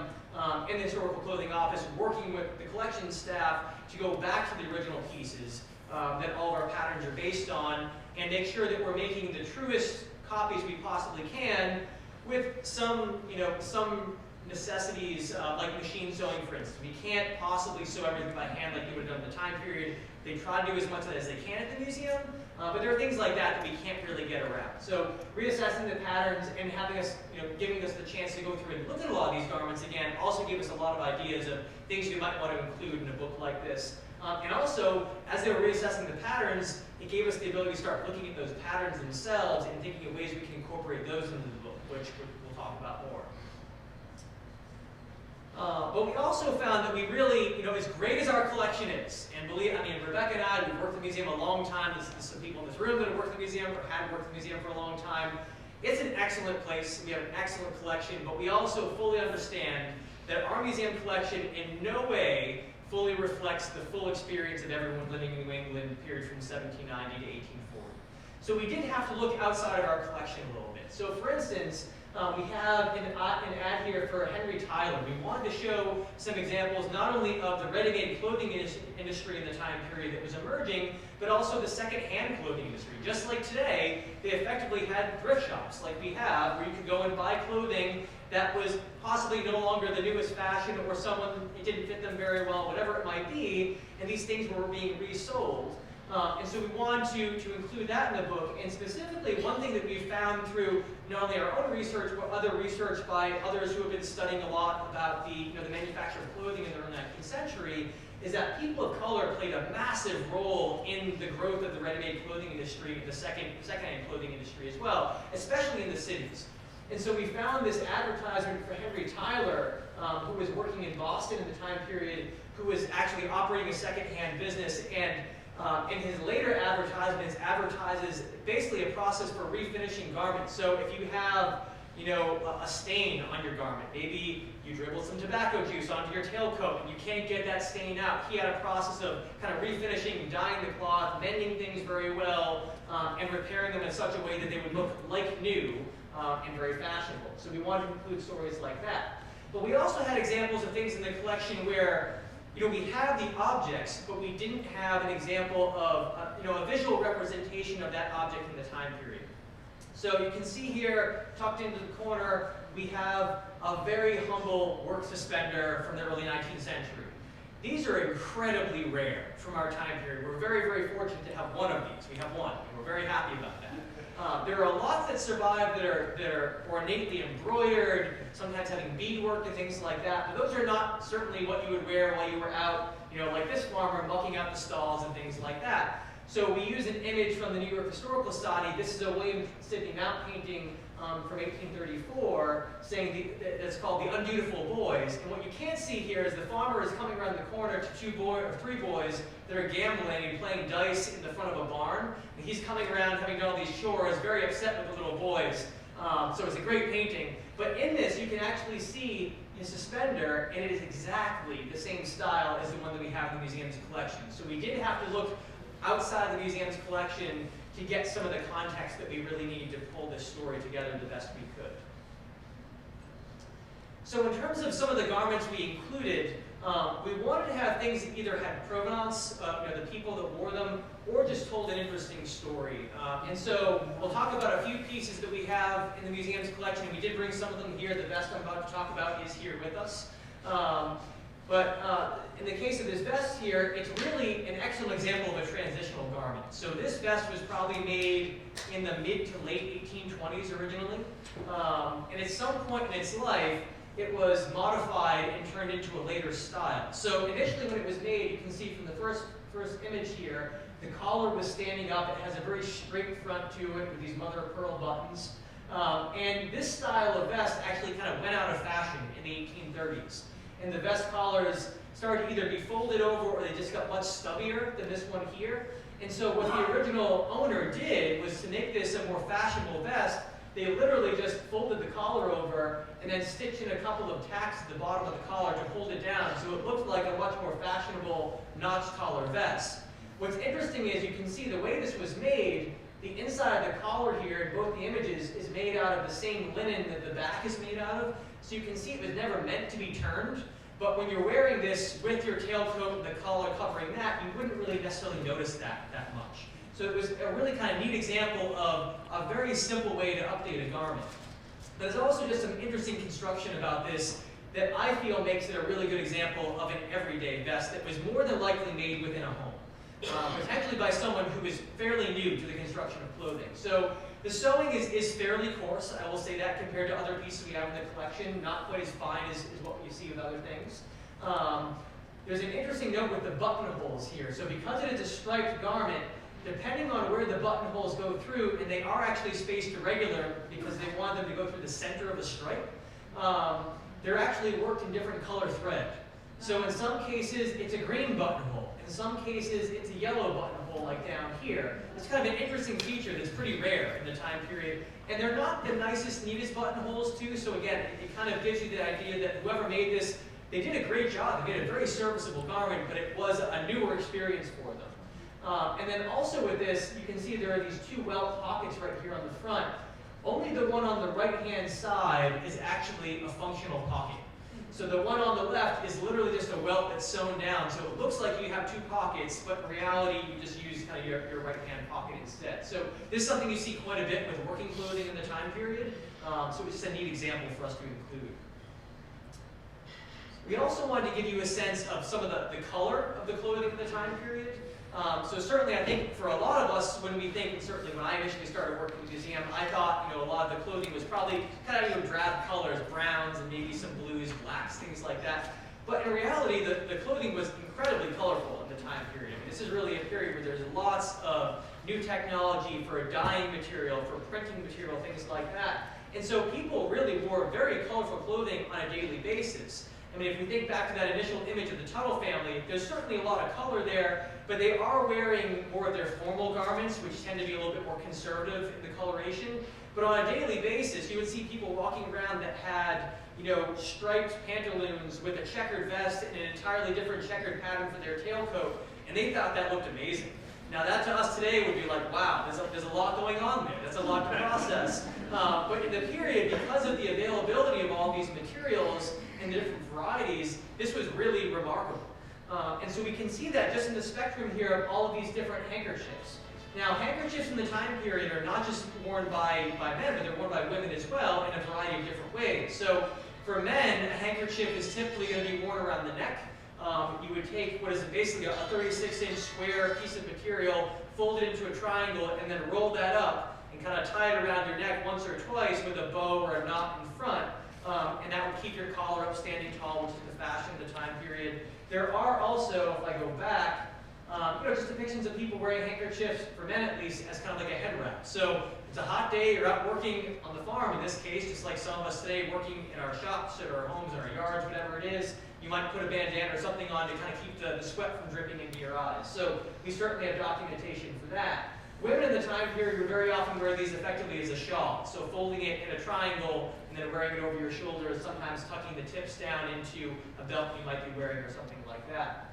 in the historical clothing office, working with the collection staff to go back to the original pieces that all of our patterns are based on, and make sure that we're making the truest copies we possibly can, with some, some necessities like machine sewing, for instance. We can't possibly sew everything by hand like you would have done in the time period. They try to do as much as they can at the museum, but there are things like that we can't really get around. So reassessing the patterns and having us, giving us the chance to go through and look at a lot of these garments again, also gave us a lot of ideas of things we might want to include in a book like this. And also, as they were reassessing the patterns, it gave us the ability to start looking at those patterns themselves and thinking of ways we can incorporate those into the book, which we'll talk about more. But we also found that we really, as great as our collection is, and Rebecca and I, we've worked in the museum a long time. There's some people in this room that have worked in the museum or had worked in the museum for a long time. It's an excellent place. We have an excellent collection, but we also fully understand that our museum collection in no way fully reflects the full experience of everyone living in New England, period from 1790 to 1840. So we did have to look outside of our collection a little bit. So for instance, we have an ad here for Henry Tyler. We wanted to show some examples not only of the ready-made clothing industry in the time period that was emerging, but also the second-hand clothing industry. Just like today, they effectively had thrift shops like we have, where you could go and buy clothing that was possibly no longer the newest fashion, or it didn't fit them very well, whatever it might be, and these things were being resold. And so we wanted to include that in the book, and specifically one thing that we found through not only our own research, but other research by others who have been studying a lot about the manufacture of clothing in the early 19th century, is that people of color played a massive role in the growth of the ready-made clothing industry, the second-hand clothing industry as well, especially in the cities. And so we found this advertisement for Henry Tyler, who was working in Boston in the time period, who was actually operating a second-hand business, and in his later advertisements, advertises basically a process for refinishing garments. So if you have, a stain on your garment, maybe you dribbled some tobacco juice onto your tailcoat and you can't get that stain out. He had a process of kind of refinishing, dyeing the cloth, mending things very well, and repairing them in such a way that they would look like new and very fashionable. So we wanted to include stories like that. But we also had examples of things in the collection where we have the objects, but we didn't have an example of a visual representation of that object in the time period. So you can see here, tucked into the corner, we have a very humble work suspender from the early 19th century. These are incredibly rare from our time period. We're very, very fortunate to have one of these. We have one, and we're very happy about that. There are lots that survive that are ornately embroidered, sometimes having beadwork and things like that, but those are not certainly what you would wear while you were out, like this farmer mucking out the stalls and things like that. So we use an image from the New York Historical Society. This is a William Sidney Mount painting from 1834, saying it's called The Undutiful Boys. And what you can't see here is the farmer is coming around the corner to three boys that are gambling and playing dice in the front of a barn. And he's coming around, having done all these chores, very upset with the little boys. So it's a great painting. But in this, you can actually see his suspender, and it is exactly the same style as the one that we have in the museum's collection. So we did have to look outside the museum's collection to get some of the context that we really needed to pull this story together the best we could. So in terms of some of the garments we included, we wanted to have things that either had provenance, the people that wore them, or just told an interesting story. And so we'll talk about a few pieces that we have in the museum's collection. We did bring some of them here. The vest I'm about to talk about is here with us. But in the case of this vest here, it's really an excellent example of a transitional garment. So this vest was probably made in the mid to late 1820s originally. And at some point in its life, it was modified and turned into a later style. So initially when it was made, you can see from the first image here, the collar was standing up. It has a very straight front to it with these mother of pearl buttons. And this style of vest actually kind of went out of fashion in the 1830s. And the vest collars started to either be folded over or they just got much stubbier than this one here. And so what the original owner did was to make this a more fashionable vest. They literally just folded the collar over and then stitched in a couple of tacks at the bottom of the collar to hold it down so it looked like a much more fashionable notched collar vest. What's interesting is you can see the way this was made, the inside of the collar here in both the images is made out of the same linen that the back is made out of. So you can see it was never meant to be turned, but when you're wearing this with your tailcoat and the collar covering that, you wouldn't really necessarily notice that much. So it was a really kind of neat example of a very simple way to update a garment. But there's also just some interesting construction about this that I feel makes it a really good example of an everyday vest that was more than likely made within a home, potentially by someone who is fairly new to the construction of clothing. So the sewing is fairly coarse, I will say that, compared to other pieces we have in the collection, not quite as fine as what you see with other things. There's an interesting note with the buttonholes here. So because it is a striped garment, depending on where the buttonholes go through, and they are actually spaced irregular because they want them to go through the center of a stripe, they're actually worked in different color thread. So in some cases, it's a green buttonhole. In some cases, it's a yellow buttonhole like down here. It's kind of an interesting feature that's pretty rare in the time period. And they're not the nicest, neatest buttonholes too, so again, it kind of gives you the idea that whoever made this, they did a great job. They made a very serviceable garment, but it was a newer experience for them. And then also with this, you can see there are these two welt pockets right here on the front. Only the one on the right-hand side is actually a functional pocket. So the one on the left is literally just a welt that's sewn down. So it looks like you have two pockets, but in reality, you just use kind of your right-hand pocket instead. So this is something you see quite a bit with working clothing in the time period. So it's just a neat example for us to include. We also wanted to give you a sense of some of the color of the clothing in the time period. So certainly I think for a lot of us, when we think, and certainly when I initially started working in the museum, I thought a lot of the clothing was probably kind of drab colors, browns and maybe some blues, blacks, things like that. But in reality, the clothing was incredibly colorful in the time period. I mean, this is really a period where there's lots of new technology for dyeing material, for printing material, things like that. And so people really wore very colorful clothing on a daily basis. I mean, if we think back to that initial image of the Tuttle family, there's certainly a lot of color there, but they are wearing more of their formal garments, which tend to be a little bit more conservative in the coloration. But on a daily basis, you would see people walking around that had, striped pantaloons with a checkered vest and an entirely different checkered pattern for their tailcoat, and they thought that looked amazing. Now that to us today would be like, wow, there's a lot going on there. That's a lot to process. But in the period, because of the availability of all these materials and the different varieties, this was really remarkable. And so we can see that just in the spectrum here of all of these different handkerchiefs. Now, handkerchiefs in the time period are not just worn by men, but they're worn by women as well in a variety of different ways. So for men, a handkerchief is typically going to be worn around the neck. You would take what is basically a 36-inch square piece of material, fold it into a triangle, and then roll that up and kind of tie it around your neck once or twice with a bow or a knot in front. And that would keep your collar up standing tall, which is the fashion of the time period. There are also, if I go back, just depictions of people wearing handkerchiefs, for men at least, as kind of like a head wrap. So it's a hot day, you're out working on the farm in this case, just like some of us today working in our shops or our homes or our yards, whatever it is. You might put a bandana or something on to kind of keep the sweat from dripping into your eyes. So we certainly have documentation for that. Women in the time period would very often wear these effectively as a shawl, so folding it in a triangle and then wearing it over your shoulders, sometimes tucking the tips down into a belt you might be wearing or something like that.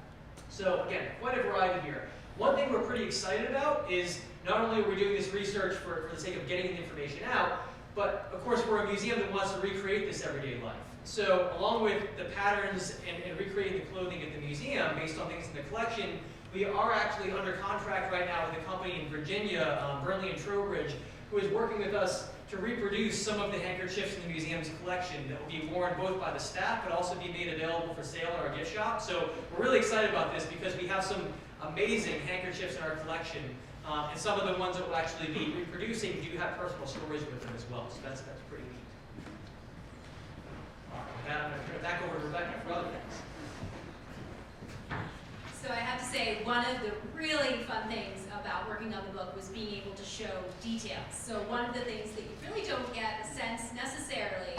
So again, quite a variety here. One thing we're pretty excited about is not only are we doing this research for the sake of getting the information out, but of course we're a museum that wants to recreate this everyday life. So along with the patterns and recreating the clothing at the museum based on things in the collection, we are actually under contract right now with a company in Virginia, Burnley and Sturbridge, who is working with us to reproduce some of the handkerchiefs in the museum's collection that will be worn both by the staff but also be made available for sale at our gift shop. So we're really excited about this because we have some amazing handkerchiefs in our collection, and some of the ones that we'll actually be reproducing do have personal stories with them as well. So that's pretty neat. All right, with that, I'm going to turn it back over to Rebecca for other things. So I have to say, one of the really fun things about working on the book was being able to show details. So one of the things that you really don't get a sense necessarily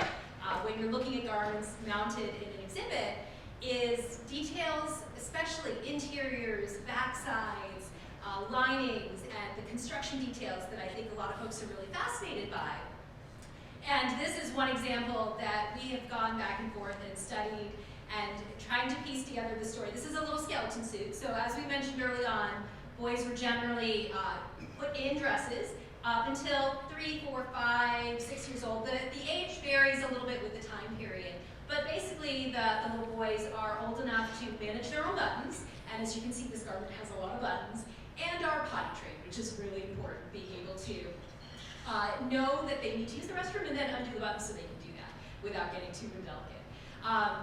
when you're looking at garments mounted in an exhibit is details, especially interiors, backsides, linings, and the construction details that I think a lot of folks are really fascinated by. And this is one example that we have gone back and forth and studied and trying to piece together the story. This is a little skeleton suit. So as we mentioned early on, boys were generally put in dresses up until 3, 4, 5, 6 years old. The age varies a little bit with the time period. But basically, the little boys are old enough to manage their own buttons. And as you can see, this garment has a lot of buttons. And are potty trained, which is really important, being able to know that they need to use the restroom and then undo the buttons so they can do that without getting too delicate.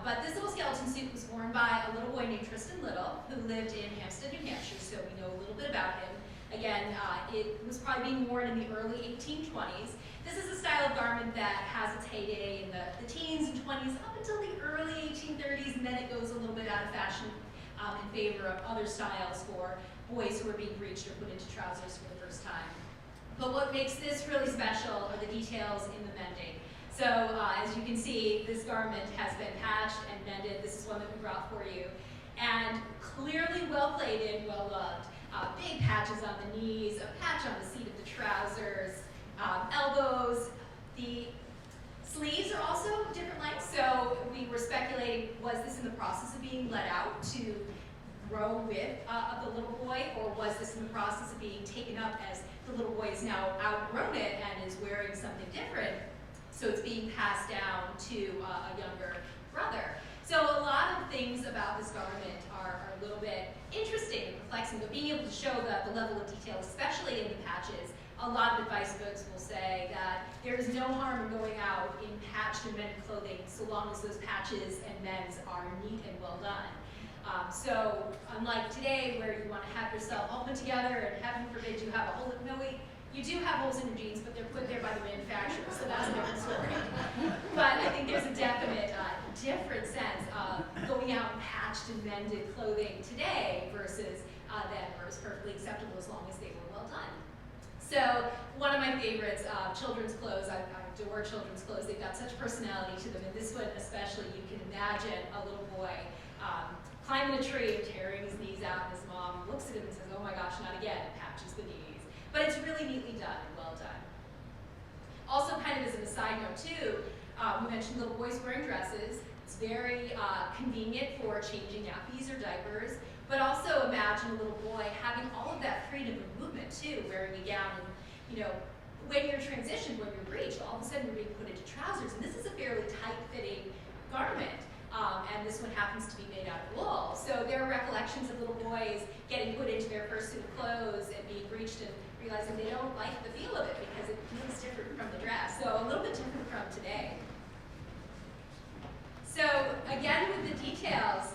But this little skeleton suit was worn by a little boy named Tristan Little, who lived in Hampstead, New Hampshire, so we know a little bit about him. Again, it was probably being worn in the early 1820s. This is a style of garment that has its heyday in the teens and 20s up until the early 1830s, and then it goes a little bit out of fashion in favor of other styles for boys who are being breeched or put into trousers for the first time. But what makes this really special are the details in the mending. So as you can see, this garment has been patched and mended. This is one that we brought for you. And clearly well plated, well loved. Big patches on the knees, a patch on the seat of the trousers, elbows. The sleeves are also different lengths. So we were speculating, was this in the process of being let out to grow with the little boy, or was this in the process of being taken up as the little boy is now outgrown it and is wearing something different? So it's being passed down to a younger brother. So a lot of things about this garment are a little bit interesting and perplexing, but being able to show the level of detail, especially in the patches, a lot of advice books will say that there is no harm in going out in patched and mended clothing so long as those patches and mends are neat and well done. So unlike today where you want to have yourself all put together and heaven forbid you have a hole, you do have holes in your jeans, but they're put there by the manufacturer, so that's a different story. But I think there's a definite different sense of going out in patched and mended clothing today versus then, where it's perfectly acceptable as long as they were well done. So one of my favorites, children's clothes. I adore children's clothes. They've got such personality to them, and this one especially, you can imagine a little boy climbing a tree and tearing his knees out, and his mom looks at him and says, "Oh my gosh, not again," and patches the knees. But it's really neatly done and well done. Also, kind of as an aside note too, we mentioned little boys wearing dresses. It's very convenient for changing nappies or diapers, but also imagine a little boy having all of that freedom of movement too, wearing a gown. And, you know, when you're transitioned, when you're breeched, all of a sudden you're being put into trousers, and this is a fairly tight-fitting garment. And this one happens to be made out of wool. So there are recollections of little boys getting put into their first suit of clothes and being breeched and realizing they don't like the feel of it because it feels different from the dress. So a little bit different from today. So again, with the details,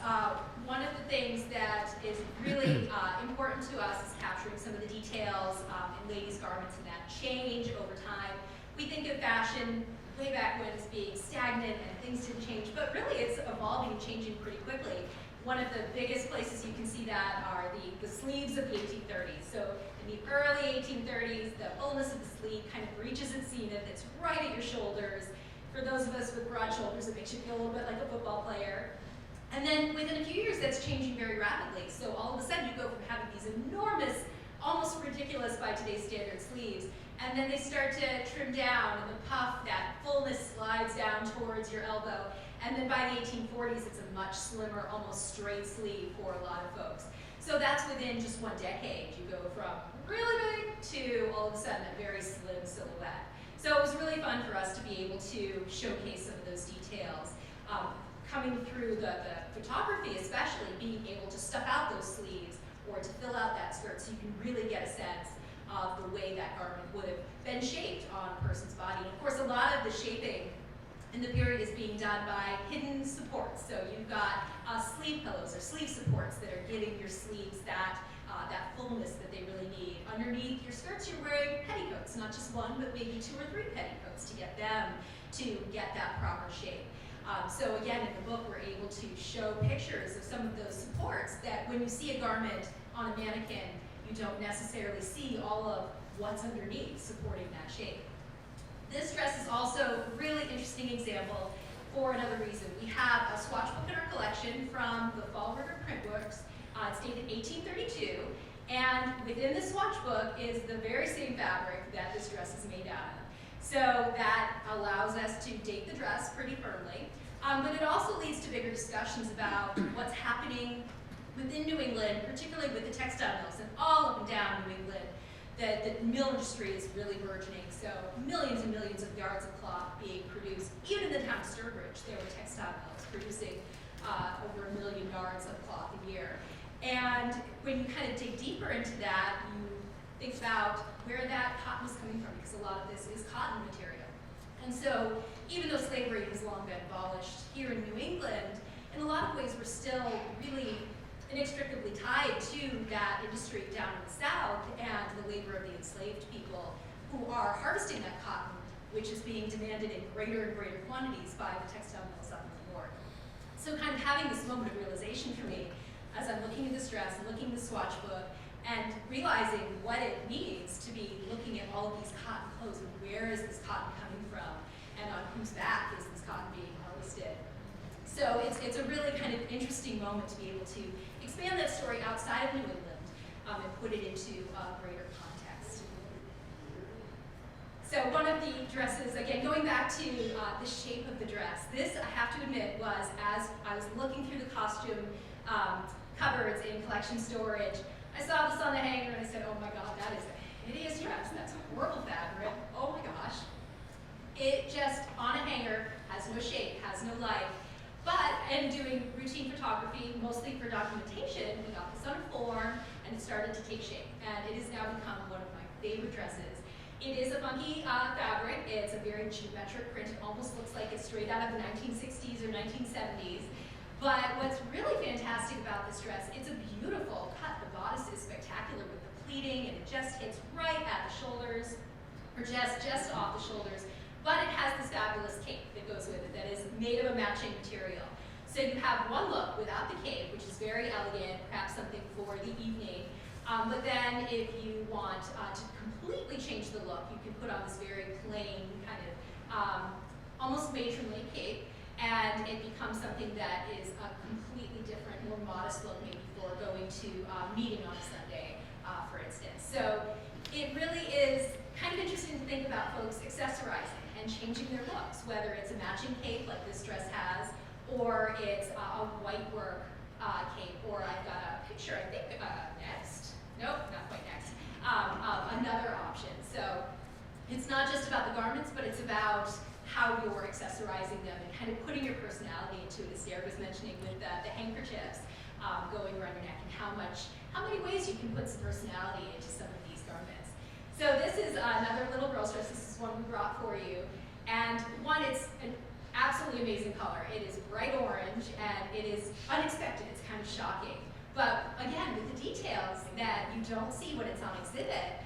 one of the things that is really important to us is capturing some of the details in ladies' garments and that change over time. We think of fashion way back when as being stagnant and things didn't change, but really it's evolving and changing pretty quickly. One of the biggest places you can see that are the sleeves of the 1830s. So in the early 1830s, the fullness of the sleeve kind of reaches its zenith. It's right at your shoulders. For those of us with broad shoulders, it makes you feel a little bit like a football player. And then within a few years, that's changing very rapidly. So all of a sudden, you go from having these enormous almost ridiculous by today's standard sleeves. And then they start to trim down, and the puff, that fullness slides down towards your elbow. And then by the 1840s, it's a much slimmer, almost straight sleeve for a lot of folks. So that's within just one decade. You go from really big to all of a sudden a very slim silhouette. So it was really fun for us to be able to showcase some of those details. Coming through the photography, especially being able to stuff out those sleeves or to fill out that skirt so you can really get a sense of the way that garment would have been shaped on a person's body. And of course, a lot of the shaping in the period is being done by hidden supports. So you've got sleeve pillows or sleeve supports that are giving your sleeves that fullness that they really need. Underneath your skirts, you're wearing petticoats, not just one, but maybe 2 or 3 petticoats to get them to get that proper shape. So again, in the book, we're able to show pictures of some of those supports that when you see a garment on a mannequin, you don't necessarily see all of what's underneath supporting that shape. This dress is also a really interesting example for another reason. We have a swatch book in our collection from the Fall River Printworks. It's dated 1832, and within the swatch book is the very same fabric that this dress is made out of. So that allows us to date the dress pretty firmly, but it also leads to bigger discussions about what's happening within New England, particularly with the textile mills, and all up and down New England. The mill industry is really burgeoning, so millions and millions of yards of cloth being produced. Even in the town of Sturbridge, there were textile mills producing over 1 million yards of cloth a year. And when you kind of dig deeper into that, you think about where that cotton is coming from, because a lot of this is cotton material. And so even though slavery has long been abolished here in New England, in a lot of ways we're still really inextricably tied to that industry down in the South and the labor of the enslaved people who are harvesting that cotton, which is being demanded in greater and greater quantities by the textile mills up in the north. So kind of having this moment of realization for me, as I'm looking at this dress and looking at the swatch book, and realizing what it means to be looking at all of these cotton clothes and where is this cotton coming from, and on whose back is this cotton being harvested. So it's a really kind of interesting moment to be able to expand that story outside of New England and put it into a greater context. So one of the dresses, again, going back to the shape of the dress, this, I have to admit, was, as I was looking through the costume cupboards in collection storage, I saw this on the hanger and I said, oh my God, that is a hideous dress. That's a horrible fabric. Oh my gosh. It just, on a hanger, has no shape, has no life. But in doing routine photography, mostly for documentation, we got this on a form and it started to take shape. And it has now become one of my favorite dresses. It is a funky fabric. It's a very geometric print. It almost looks like it's straight out of the 1960s or 1970s. But what's really fantastic about this dress, it's a beautiful cut. The bodice is spectacular with the pleating, and it just hits right at the shoulders, or just off the shoulders. But it has this fabulous cape that goes with it that is made of a matching material. So you have one look without the cape, which is very elegant, perhaps something for the evening. But then if you want to completely change the look, you can put on this very plain kind of almost matronly cape. And it becomes something that is a completely different, more modest look, maybe for going to a meeting on a Sunday, for instance. So it really is kind of interesting to think about folks accessorizing and changing their looks, whether it's a matching cape like this dress has, or it's a white work cape, or I've got a picture, I think, next. Nope, not quite next. Another option. So it's not just about the garments, but it's about how you're accessorizing them and kind of putting your personality into it, as Derek was mentioning with the handkerchiefs going around your neck, and how many ways you can put some personality into some of these garments. So this is another little girl's dress. This is one we brought for you. And one, it's an absolutely amazing color. It is bright orange and it is unexpected. It's kind of shocking. But again, with the details that you don't see when it's on exhibit,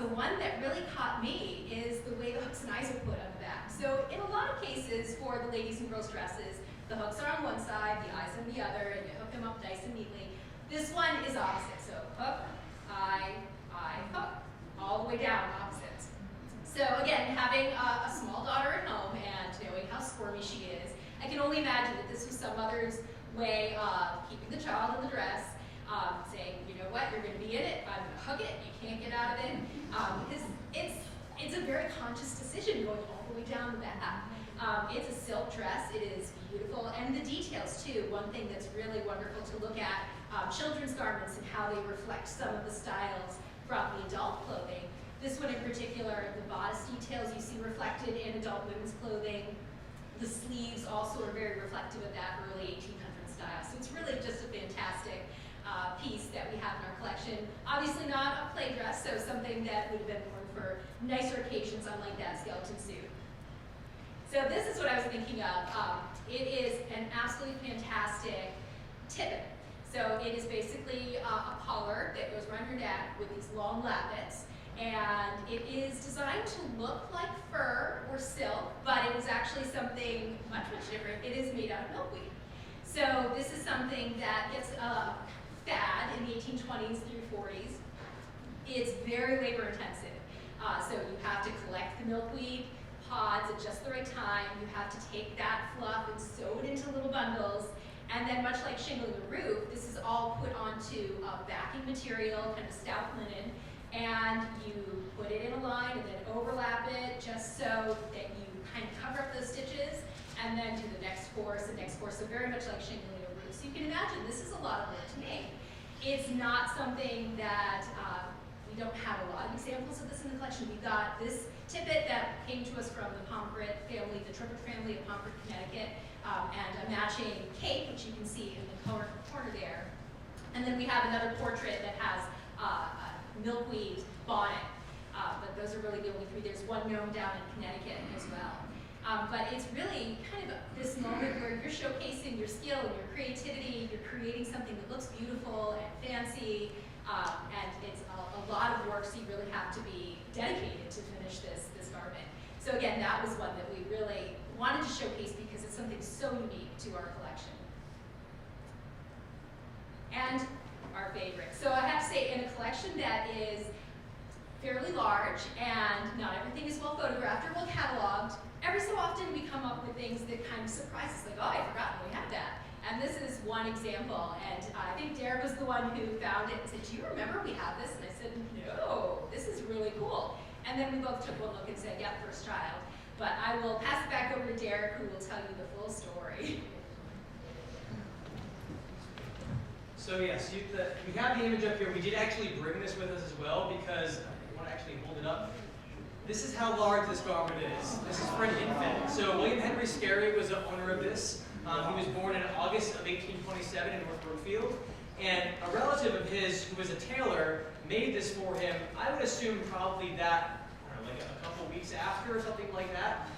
the one that really caught me is the way the hooks and eyes are put on the back. So in a lot of cases for the ladies and girls dresses, the hooks are on one side, the eyes on the other, and you hook them up nice and neatly. This one is opposite. So hook, eye, hook, all the way down opposites. So again, having a small daughter at home and knowing how squirmy she is, I can only imagine that this was some mother's way of keeping the child in the dress, saying, you know what, you're going to be in it, I'm going to hug it, you can't get out of it, because it's a very conscious decision going all the way down the back. It's a silk dress, it is beautiful, and the details too. One thing that's really wonderful to look at, children's garments and how they reflect some of the styles from the adult clothing. This one in particular, the bodice details you see reflected in adult women's clothing. The sleeves also are very reflective of that early 1800s style. So it's really just a fantastic piece that we have in our collection. Obviously not a play dress, so something that would have been worn for nicer occasions, unlike that skeleton suit. So this is what I was thinking of. It is an absolutely fantastic tippet. So it is basically a collar that goes around your neck with these long lappets. And it is designed to look like fur or silk, but it is actually something much, much different. It is made out of milkweed. So this is something that gets a fad in the 1820s through 40s. It's very labor intensive. So you have to collect the milkweed pods at just the right time. You have to take that fluff and sew it into little bundles. And then much like shingling a roof, this is all put onto a backing material, kind of stout linen, and you put it in a line and then overlap it just so that you kind of cover up those stitches and then do the next course, so very much like shingling a roof. So you can imagine this is a lot of work to make. It's not something that we don't have a lot of examples of this in the collection. We got this tippet that came to us from the Pomfret family, the Sturbridge family of Pomfret, Connecticut, and a matching cape, which you can see in the corner there. And then we have another portrait that has a milkweed bonnet, but those are really the only three. There's one known down in Connecticut as well. But it's really kind of this moment where you're showcasing your skill and your creativity, you're creating something that looks beautiful and fancy, and it's a lot of work, so you really have to be dedicated to finish this garment. So again, that was one that we really wanted to showcase because it's something so unique to our collection. And our favorite. So I have to say, in a collection that is fairly large and not everything is well photographed or well cataloged, every so often we come up with things that kind of surprise us, like, oh, I forgot we had that. And this is one example, and I think Derek was the one who found it and said, do you remember we have this? And I said, no, this is really cool. And then we both took one look and said, yep, first child. But I will pass it back over to Derek, who will tell you the full story. So yes, we have the image up here. We did actually bring this with us as well because I want to actually hold it up. This is how large this garment is. This is for an infant. So William Henry Scarry was the owner of this. He was born in August of 1827 in North Brookfield. And a relative of his, who was a tailor, made this for him, I would assume probably that, I don't know, like a couple weeks after or something like that.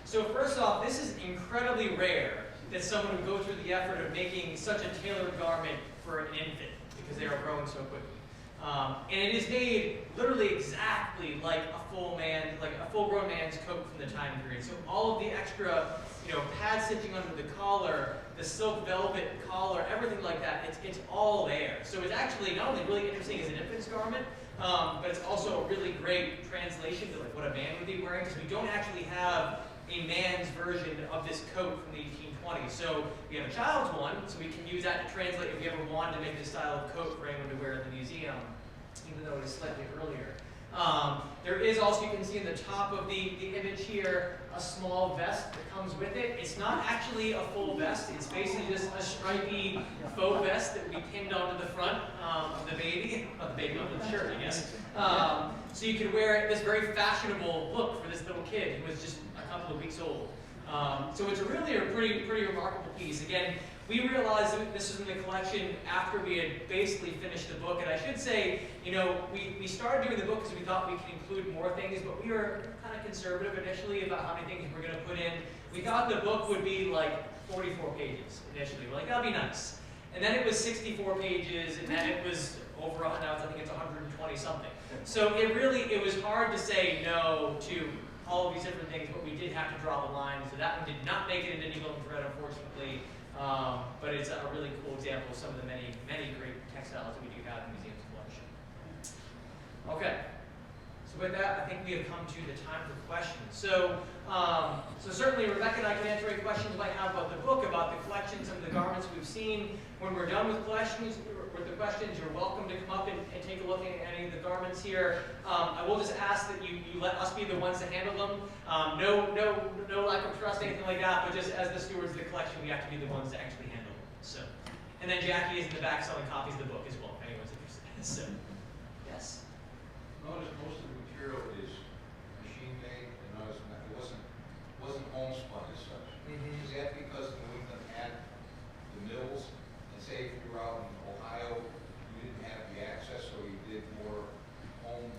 So first off, this is incredibly rare that someone would go through the effort of making such a tailored garment for an infant because they are growing so quickly. And it is made literally exactly like a full-grown man's coat from the time period. So all of the extra, pad stitching under the collar, the silk velvet collar, everything like that, it's all there. So it's actually not only really interesting as an infant's garment, but it's also a really great translation to like what a man would be wearing, because we don't actually have a man's version of this coat from the 1820s. So we have a child's one, so we can use that to translate if we ever wanted to make this style of coat for anyone to wear in the museum, even though it is slightly earlier. There is also, you can see in the top of the image here, a small vest that comes with it. It's not actually a full vest. It's basically just a stripy faux vest that we pinned onto the front of the baby, onto the shirt, I guess. So you could wear this very fashionable look for this little kid who was just a couple of weeks old. So it's really a pretty remarkable piece. Again, we realized that this was in the collection after we had basically finished the book. And I should say, we started doing the book because we thought we could include more things, but we were kind of conservative initially about how many things we were going to put in. We thought the book would be like 44 pages initially. We're like, that'll be nice. And then it was 64 pages, and then it was over, now I think it's 120 something. So it was hard to say no to all of these different things, but we did have to draw the line. So that one did not make it into Needle and Thread, unfortunately. But it's a really cool example of some of the many great textiles that we do have in the museum's collection. Okay, So with that, I think we have come to the time for questions. So certainly Rebecca and I can answer any questions you might have about the book, about the collection, some of the garments we've seen. When we're done with questions, you're welcome to come up and take a look at any of the garments here. I will just ask that you let us be the ones to handle them. No lack of trust, anything like that, but just as the stewards of the collection, we have to be the ones to actually handle them. So, and then Jackie is in the back selling copies of the book as well, if anyone's interested. So, yes. Notice most of the material is machine made, and notice it wasn't homespun as such. Mm-hmm. Is that because New England had the mills, and say if you were out in Ohio, you didn't have the access, so you did more home?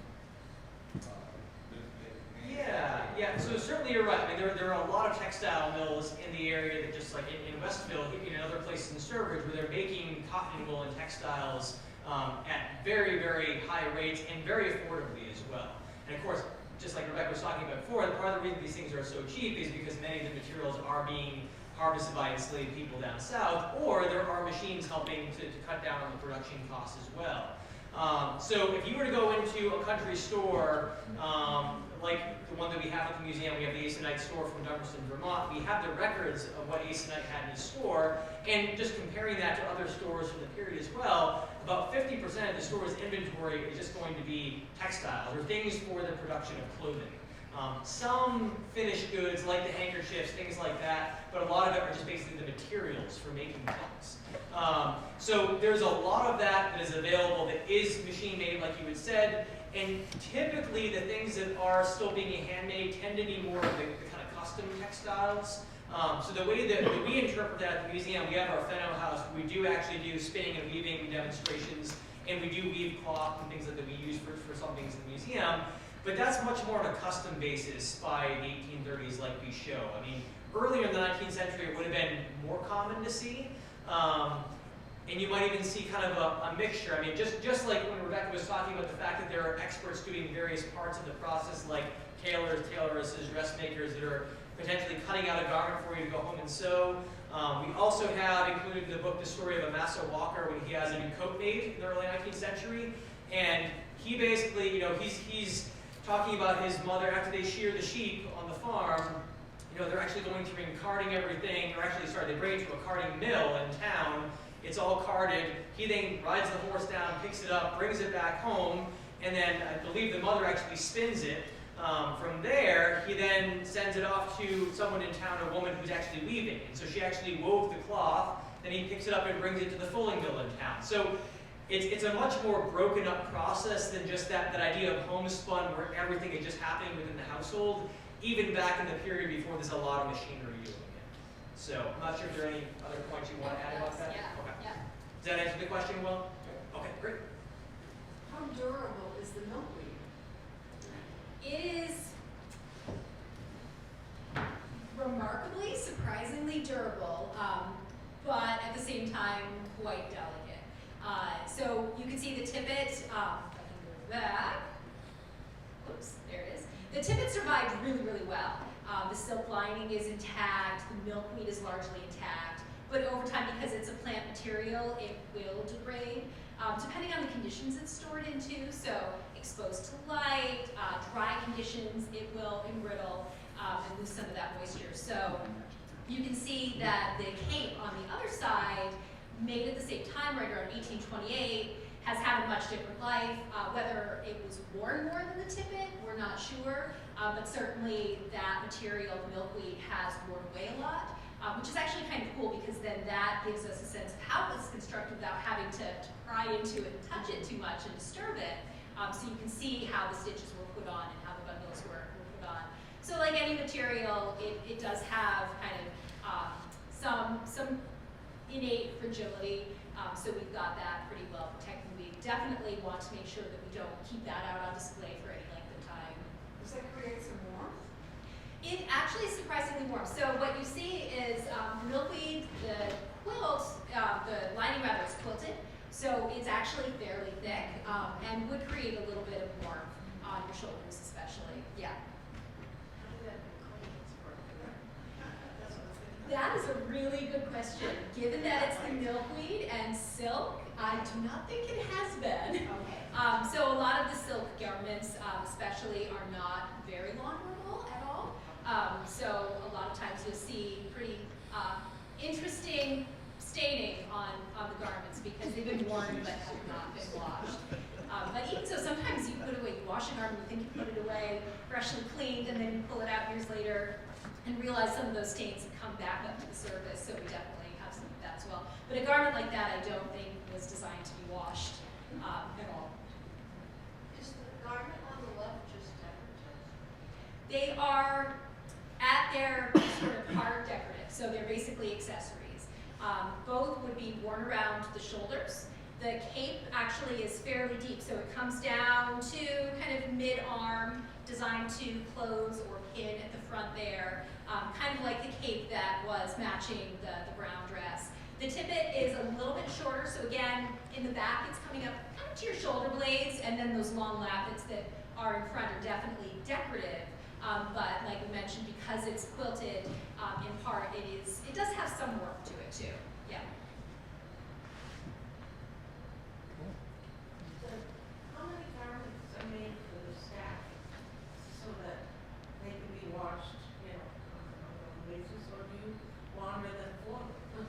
Yeah. So certainly you're right. I mean, there are a lot of textile mills in the area that, just like in Westville, in other places in Sturbridge, where they're making cotton and wool and textiles at very, very high rates and very affordably as well. And of course, just like Rebecca was talking about before, part of the reason these things are so cheap is because many of the materials are being harvested by enslaved people down south, or there are machines helping to cut down on the production costs as well. So if you were to go into a country store, like the one that we have at the museum, we have the Aconite store from Dummerston, Vermont, we have the records of what Aconite had in his store, and just comparing that to other stores from the period as well, about 50% of the store's inventory is just going to be textiles, or things for the production of clothing. Some finished goods, like the handkerchiefs, things like that, but a lot of it are just basically the materials for making things. So there's a lot of that is available that is machine made, like you had said, and typically the things that are still being handmade tend to be more of the kind of custom textiles. So the way that we interpret that at the museum, we have our Fenno house, we do actually do spinning and weaving demonstrations, and we do weave cloth and things like that we use for some things in the museum. But that's much more on a custom basis by the 1830s, like we show. I mean, earlier in the 19th century, it would have been more common to see. And you might even see kind of a mixture. I mean, just like when Rebecca was talking about the fact that there are experts doing various parts of the process, like tailors, tailoresses, dressmakers that are potentially cutting out a garment for you to go home and sew. We also have included in the book the story of Amasa Walker when he has a new coat made in the early 19th century. And he basically, he's talking about his mother after they shear the sheep on the farm. They're actually going through and carding everything, or actually, sorry, they bring it to a carding mill in town. It's all carded. He then rides the horse down, picks it up, brings it back home, and then I believe the mother actually spins it. From there, he then sends it off to someone in town, a woman who's actually weaving. And so she actually wove the cloth, then he picks it up and brings it to the fulling mill in town. So it's a much more broken up process than just that idea of homespun where everything is just happening within the household. Even back in the period before, there's a lot of machinery doing it. So I'm not sure if there are any other points you want to add about that? Yeah. Okay. Yeah. Does that answer the question well? Okay, great. How durable is the milkweed? It is remarkably, surprisingly durable, but at the same time quite delicate. So you can see the tippet, if I can go back. Oops, there it is. The tippet survived really, really well. The silk lining is intact, the milkweed is largely intact, but over time, because it's a plant material, it will degrade, depending on the conditions it's stored into. So exposed to light, dry conditions, it will embrittle and lose some of that moisture. So you can see that the cape on the other side, made at the same time, right around 1828, has had a much different life. Whether it was worn more than the tippet, we're not sure, but certainly that material, the milkweed, has worn away a lot, which is actually kind of cool because then that gives us a sense of how it was constructed without having to pry into it and touch it too much and disturb it. So you can see how the stitches were put on and how the bundles were put on. So like any material, it does have kind of some innate fragility. So we've got that pretty well protected. We definitely want to make sure that we don't keep that out on display for any length of time. Does that create some warmth? It actually is surprisingly warm. So what you see is milkweed, the quilt, the lining rather is quilted. So it's actually fairly thick and would create a little bit of warmth on your shoulders especially. Yeah. That is a really good question. Given that it's the milkweed and silk, I do not think it has been. Okay. So a lot of the silk garments, especially, are not very launderable at all. So a lot of times you'll see pretty interesting staining on the garments because they've been worn but have not been washed. But even so, sometimes you put away, you wash a garment, you think you put it away, freshly cleaned, and then you pull it out years later and realize some of those stains have come back up to the surface, so we definitely have some of that as well. But a garment like that, I don't think was designed to be washed at all. Is the garment on the left just decorative? They are, at their sort of heart, decorative, so they're basically accessories. Both would be worn around the shoulders. The cape actually is fairly deep, so it comes down to kind of mid-arm, designed to close or pin at the front there, kind of like the cape that was matching the brown dress. The tippet is a little bit shorter, so again, in the back it's coming up kind of to your shoulder blades, and then those long lappets that are in front are definitely decorative. But like we mentioned, because it's quilted in part, it does have some work to it too. Yeah. How many garments are made for the staff so that they can be washed, you know, on an ongoing basis, or do you launder them for them?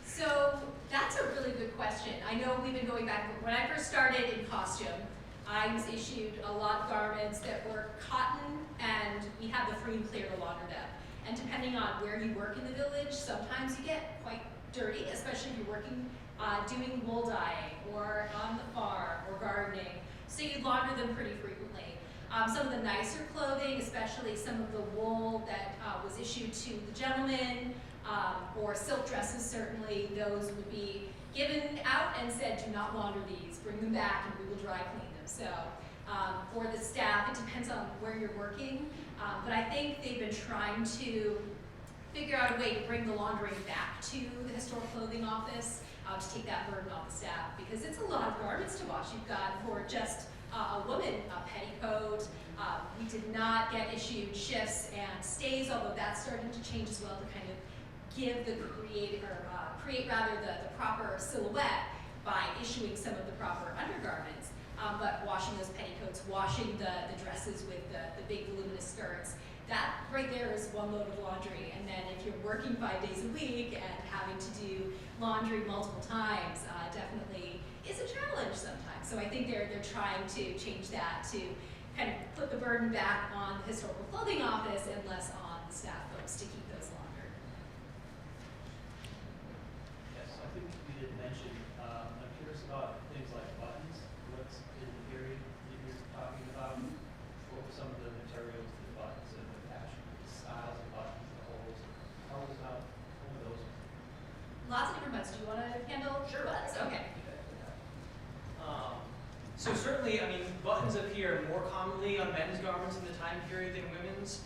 So that's a really good question. I know we've been going back, when I first started in costume, I was issued a lot of garments that were cotton, and we had the free and clear to launder them. And depending on where you work in the village, sometimes you get quite dirty, especially if you're working doing wool dyeing or on the farm or gardening. So you launder them pretty frequently. Some of the nicer clothing, especially some of the wool that was issued to the gentlemen, or silk dresses certainly, those would be given out and said, do not launder these, bring them back and we will dry clean them. So for the staff, it depends on where you're working, but I think they've been trying to figure out a way to bring the laundering back to the historic clothing office to take that burden off the staff, because it's a lot of garments to wash. You've got, for just a woman, a petticoat. We did not get issued shifts and stays, although that's starting to change as well to kind of give the create rather the proper silhouette by issuing some of the proper undergarments. But washing those petticoats, washing the dresses with the big voluminous skirts, that right there is one load of laundry. And then if you're working 5 days a week and having to do laundry multiple times, definitely is a challenge sometimes. So I think they're trying to change that to kind of put the burden back on the historical clothing office and less on the staff folks to keep those laundered. Yes, I think you did mention, I'm curious about things like buttons. What's in the period that you're talking about? What were some of the materials, the buttons, and the fashion, the styles of buttons, the holes? How was that, what were those? Lots of different buttons. Do you want to handle buttons? Okay. So certainly, I mean, buttons appear more commonly on men's garments in the time period than women's.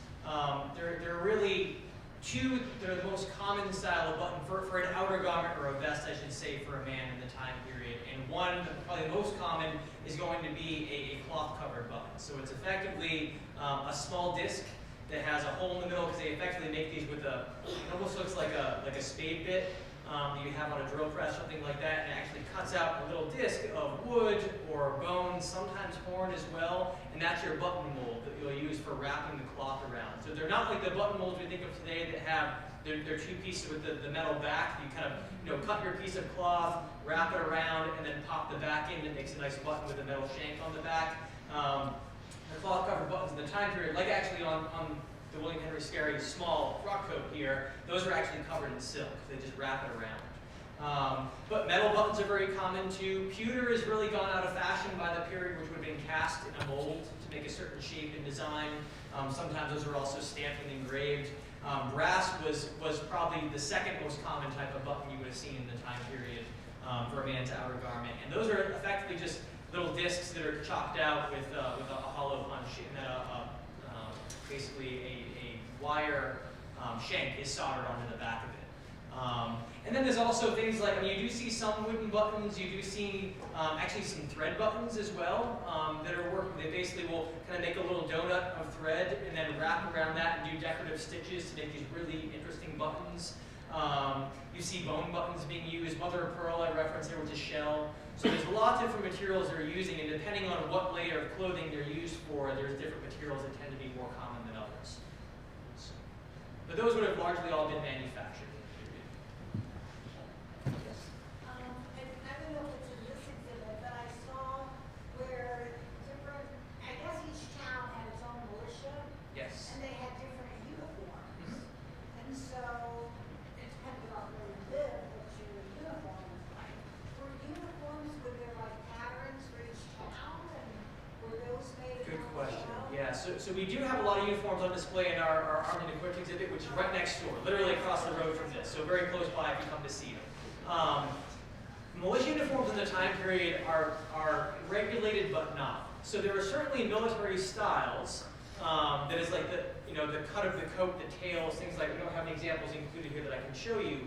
There are really two, they're the most common style of button for an outer garment, or a vest, I should say, for a man in the time period. And one, probably the most common, is going to be a cloth-covered button. So it's effectively a small disc that has a hole in the middle, because they effectively make these with it almost looks like a spade bit that you have on a drill press, something like that, and it actually cuts out a little disc of wood or bone, sometimes horn as well, and that's your button mold that you'll use for wrapping the cloth around. So they're not like the button molds we think of today that have, they're two pieces with the metal back. You kind of, cut your piece of cloth, wrap it around, and then pop the back in. It makes a nice button with a metal shank on the back. The cloth-covered buttons in the time period, like actually on the William Henry Scarry small frock coat here, those are actually covered in silk. They just wrap it around. But metal buttons are very common too. Pewter has really gone out of fashion by the period, which would have been cast in a mold to make a certain shape and design. Sometimes those are also stamped and engraved. Brass was probably the second most common type of button you would have seen in the time period for a man's outer garment. And those are effectively just little discs that are chopped out with a hollow punch, and then basically a wire shank is soldered onto the back of it. And then there's also things like, you do see some wooden buttons, you do see actually some thread buttons as well that are working. They basically will kind of make a little donut of thread and then wrap around that and do decorative stitches to make these really interesting buttons. You see bone buttons being used, mother of pearl I referenced here, which is shell. So there's lots of different materials they're using, and depending on what layer of clothing they're used for, there's different materials that tend to be more common than others. So, but those would have largely all been manufactured. Yes. And I don't know if it's in this exhibit, but I saw where different, I guess each town had its own militia, Yes. and they had different uniforms. And so, it depended on where you lived, what your uniform was like. Were uniforms, were there like patterns for each town, and were those made? Good in question. town? Yeah, so we do have a lot of uniforms on display in our Armed and Equipped exhibit, which is right next door, literally across the road from this, so very close by if you come to see them. Militia uniforms in the time period are regulated but not. So there are certainly military styles that is like the cut of the coat, the tails, things like, we don't have any examples included here that I can show you.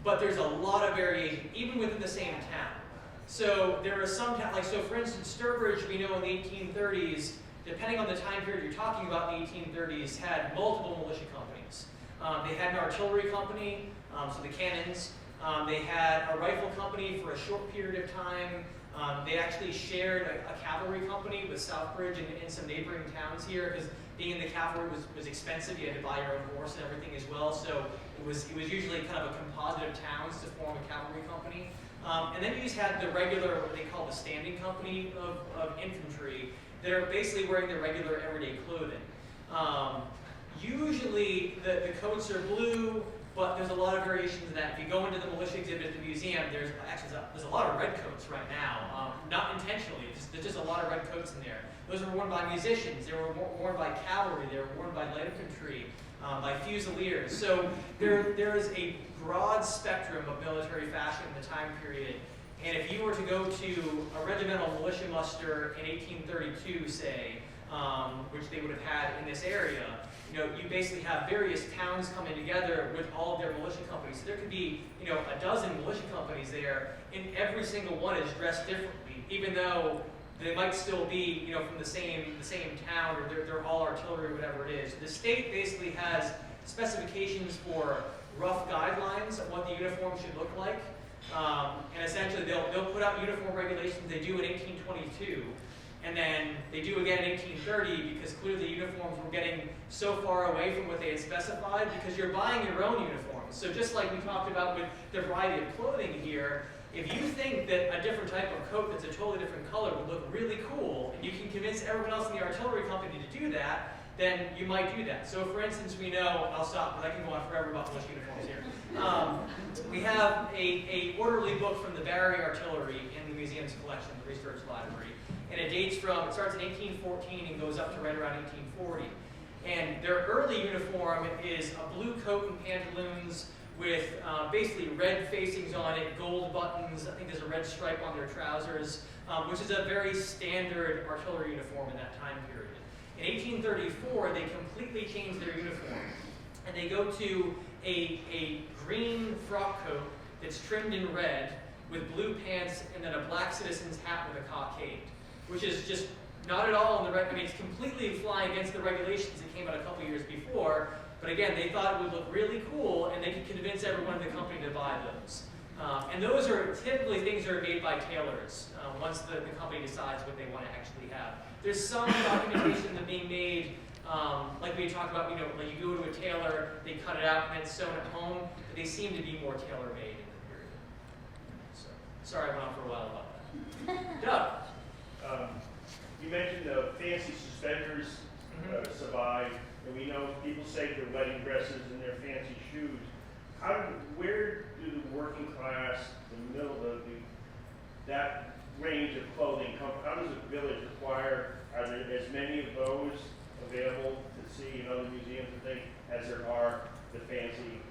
But there's a lot of variation, even within the same town. So there are some towns, like, so for instance, Sturbridge, we know in the 1830s, depending on the time period you're talking about in the 1830s, had multiple militia companies. They had an artillery company, so the cannons. They had a rifle company for a short period of time. They actually shared a cavalry company with Southbridge and some neighboring towns here, because being in the cavalry was expensive. You had to buy your own horse and everything as well. So it was usually kind of a composite of towns to form a cavalry company. And then you just had the regular, what they call the standing company of infantry, that are basically wearing their regular everyday clothing. Usually the coats are blue, but there's a lot of variations in that. If you go into the militia exhibit at the museum, there's a lot of red coats right now. Not intentionally, there's just a lot of red coats in there. Those were worn by musicians, they were worn by cavalry, they were worn by light infantry, by fusiliers. So there is a broad spectrum of military fashion in the time period. And if you were to go to a regimental militia muster in 1832, say, which they would have had in this area, you basically have various towns coming together with all of their militia companies. So there could be, a dozen militia companies there, and every single one is dressed differently, even though they might still be, from the same town, or they're all artillery or whatever it is. The state basically has specifications for rough guidelines of what the uniform should look like. And essentially they'll put out uniform regulations. They do in 1822, and then they do again in 1830, because clearly uniforms were getting so far away from what they had specified, because you're buying your own uniforms. So just like we talked about with the variety of clothing here, if you think that a different type of coat that's a totally different color would look really cool, and you can convince everyone else in the artillery company to do that, then you might do that. So for instance, we know, I'll stop, but I can go on forever about militia uniforms here. We have a orderly book from the Barry Artillery in the museum's collection, the research library. And it starts in 1814 and goes up to right around 1840. And their early uniform is a blue coat and pantaloons with basically red facings on it, gold buttons. I think there's a red stripe on their trousers, which is a very standard artillery uniform in that time period. In 1834, they completely changed their uniform, and they go to a green frock coat that's trimmed in red with blue pants and then a black citizen's hat with a cockade, which is just not at all in the it's completely flying against the regulations that came out a couple years before. But again, they thought it would look really cool, and they could convince everyone in the company to buy those. And those are typically things that are made by tailors once the company decides what they want to actually have. There's some documentation that being made, like we talked about, like you go to a tailor, they cut it out and then sew it at home, but they seem to be more tailor-made in the period. So, sorry I went on for a while about that. Doug? You mentioned the fancy suspenders survive, and we know people save their wedding dresses and their fancy shoes. Where do the working class, the middle, that range of clothing come? How does the village acquire? Are there as many of those available to see in other museums and things as there are the fancy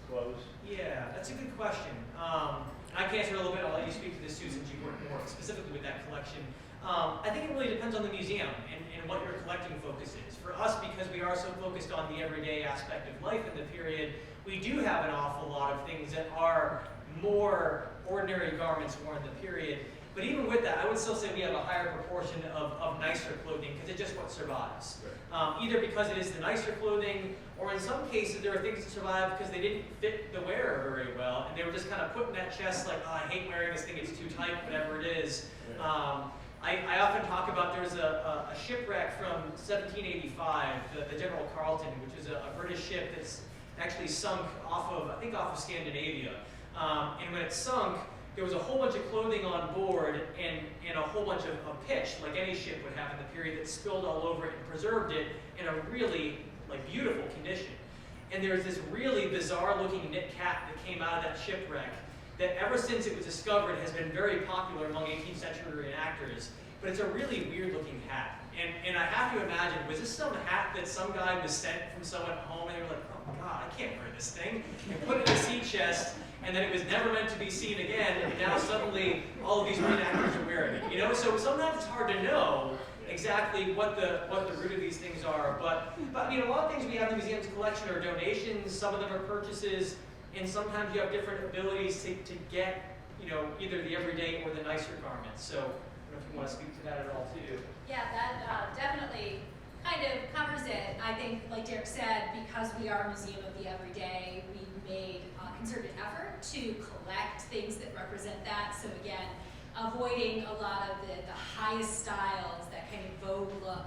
clothes? Yeah, that's a good question. I can answer a little bit. I'll let you speak to this, Sue, since you work more specifically with that collection. I think it really depends on the museum and what your collecting focus is. For us, because we are so focused on the everyday aspect of life in the period, we do have an awful lot of things that are more ordinary garments worn in the period. But even with that, I would still say we have a higher proportion of nicer clothing because it's just what survives. Either because it is the nicer clothing, or in some cases there are things that survive because they didn't fit the wearer very well, and they were just kind of put in that chest like, oh, I hate wearing this thing, it's too tight, whatever it is. I often talk about there's a shipwreck from 1785, the General Carleton, which is a British ship that's actually sunk off of Scandinavia. And when it sunk, there was a whole bunch of clothing on board and a whole bunch of pitch, like any ship would have in the period, that spilled all over it and preserved it in a really beautiful condition. And there's this really bizarre looking knit cap that came out of that shipwreck that ever since it was discovered has been very popular among 18th century reenactors. But it's a really weird looking hat. And I have to imagine, was this some hat that some guy was sent from someone at home and they were like, oh God, I can't wear this thing, and put it in a sea chest, and then it was never meant to be seen again, and now suddenly all of these reenactors are wearing it. You know, so sometimes it's hard to know exactly what the root of these things are. But I mean, a lot of things we have in the museum's collection are donations, some of them are purchases, and sometimes you have different abilities to get, you know, either the everyday or the nicer garments. So I don't know if you want to speak to that at all too. Yeah, that definitely kind of covers it. I think, like Derek said, because we are a museum of the everyday, we made a concerted effort to collect things that represent that. So again, avoiding a lot of the highest styles, that kind of vogue look.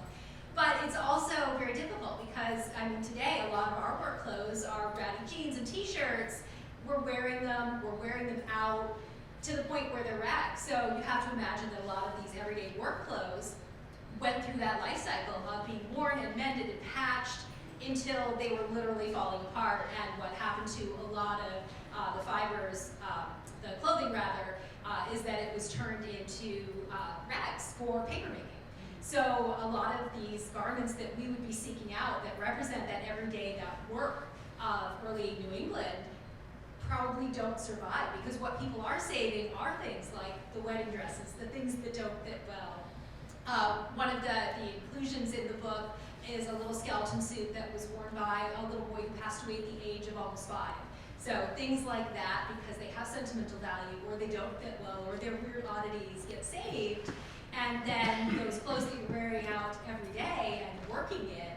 But it's also very difficult because, I mean, today a lot of our work clothes are ratty jeans and t-shirts. We're wearing them out to the point where they're ragged. So you have to imagine that a lot of these everyday work clothes went through that life cycle of being worn and mended and patched until they were literally falling apart. And what happened to a lot of the fibers, the clothing rather, is that it was turned into rags for papermaking. So a lot of these garments that we would be seeking out that represent that everyday, that work of early New England, probably don't survive, because what people are saving are things like the wedding dresses, the things that don't fit well. One of the inclusions in the book is a little skeleton suit that was worn by a little boy who passed away at the age of almost 5. So things like that, because they have sentimental value, or they don't fit well, or they're weird oddities, get saved, and then those clothes that you're wearing out every day and working in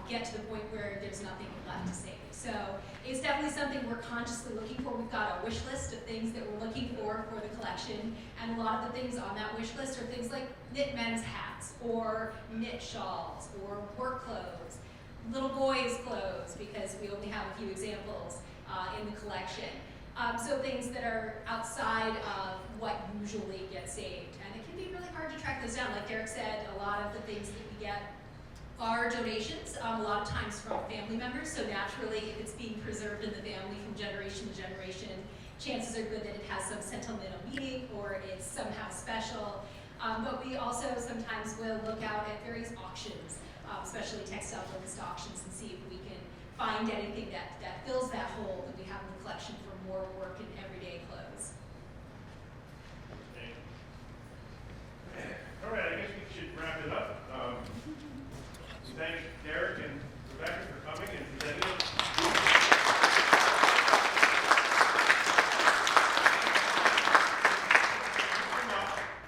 get to the point where there's nothing left to save. So it's definitely something we're consciously looking for. We've got a wish list of things that we're looking for the collection, and a lot of the things on that wish list are things like knit men's hats, or knit shawls, or work clothes, little boys' clothes, because we only have a few examples in the collection. So things that are outside of what usually gets saved. And it can be really hard to track those down. Like Derek said, a lot of the things that we get are donations, a lot of times from family members. So naturally, if it's being preserved in the family from generation to generation, chances are good that it has some sentimental meaning or it's somehow special. But we also sometimes will look out at various auctions, especially textile-focused auctions, and see if we can find anything that fills that hole that we have in the collection for more work and everyday clothes. All right, I guess we should wrap it up. Thank Derek and Rebecca for coming and presenting it.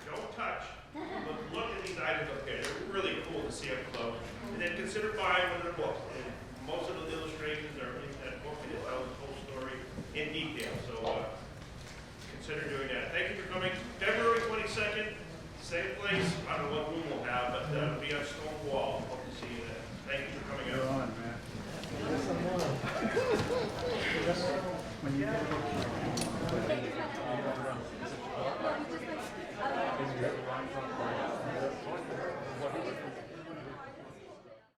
Don't touch, but look at these items up here. They're really cool to see up close. And then consider buying one of their books. And most of the illustrations are in that book, and it tells the whole story in detail. So consider doing that. Thank you for coming. February 22nd, same place.